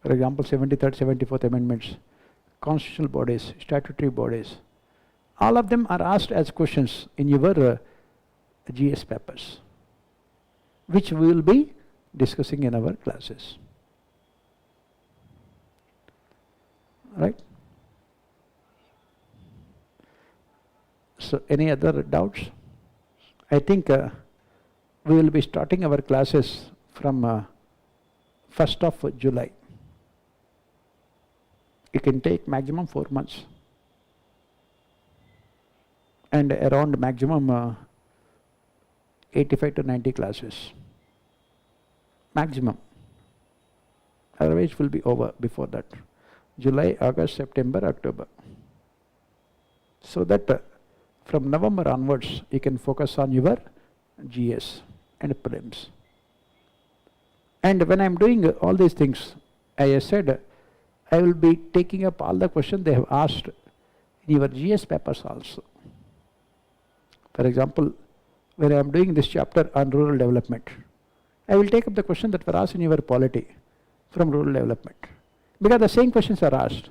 For example, 73rd, 74th amendments, constitutional bodies, statutory bodies, all of them are asked as questions in your GS papers, which we will be discussing in our classes. Right? So any other doubts? I think we will be starting our classes from 1st of July. It can take maximum 4 months and around maximum 85 to 90 classes. Maximum. Otherwise it will be over before that. July, August, September, October. So that from November onwards you can focus on your GS and prelims. And when I am doing all these things, as I said, I will be taking up all the questions they have asked in your GS papers also. For example, when I am doing this chapter on rural development, I will take up the question that were asked in your polity from rural development. Because the same questions are asked.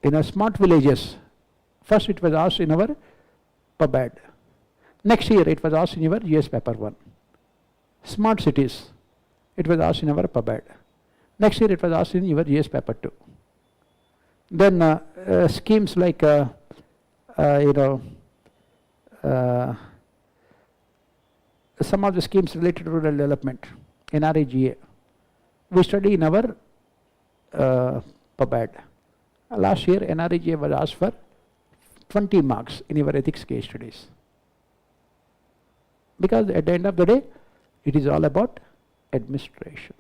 In our smart villages, first it was asked in our PubAd. Next year it was asked in your GS paper 1. Smart cities, it was asked in our PubAd. Next year it was asked in your GS paper 2. Then schemes like some of the schemes related to rural development, NREGA, we study in our PubAd. Last year NREGA was asked for 20 marks in your ethics case studies. Because at the end of the day, it is all about administration.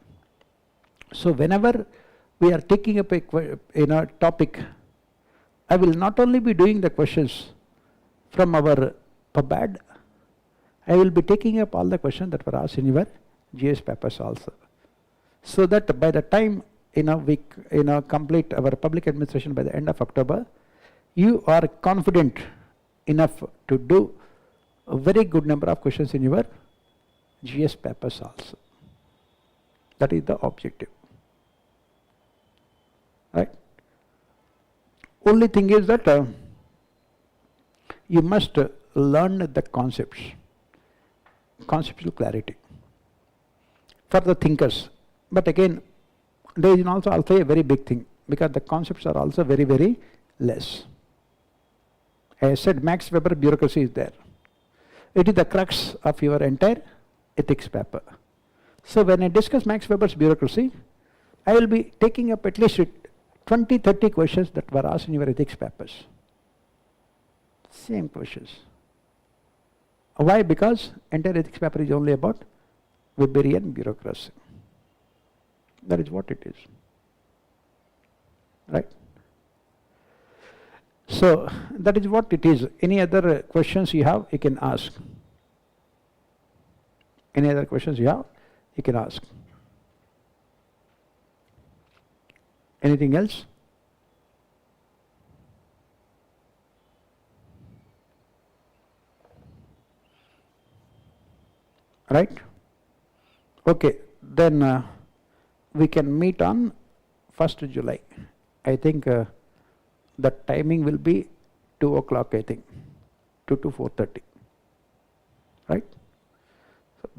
So whenever we are taking up a topic, I will not only be doing the questions from our PubAd, I will be taking up all the questions that were asked in your GS papers also. So that by the time we complete our public administration by the end of October, you are confident enough to do a very good number of questions in your GS papers also. That is the objective. Right? Only thing is that you must learn the concepts, conceptual clarity for the thinkers. But again, there is also a very big thing, because the concepts are also very, very less. As I said, Max Weber bureaucracy is there. It is the crux of your entire ethics paper. So when I discuss Max Weber's bureaucracy, I will be taking up at least 20-30 questions that were asked in your ethics papers. Same questions. Why? Because entire ethics paper is only about Weberian bureaucracy. That is what it is. Right? So that is what it is. Any other questions you have, you can ask. Any other questions you have, you can ask. Anything else? Right? Okay, then we can meet on 1st July. I think the timing will be 2 o'clock, I think, 2 to 4:30. Right?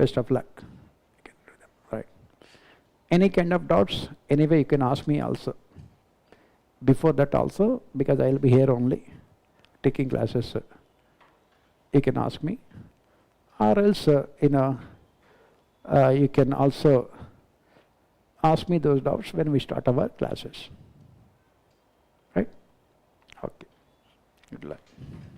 Best of luck. You can do them, right? Any kind of doubts, anyway you can ask me also. Before that also, because I will be here only, taking classes, you can ask me. Or else, you can also ask me those doubts when we start our classes. Right? Okay. Good luck.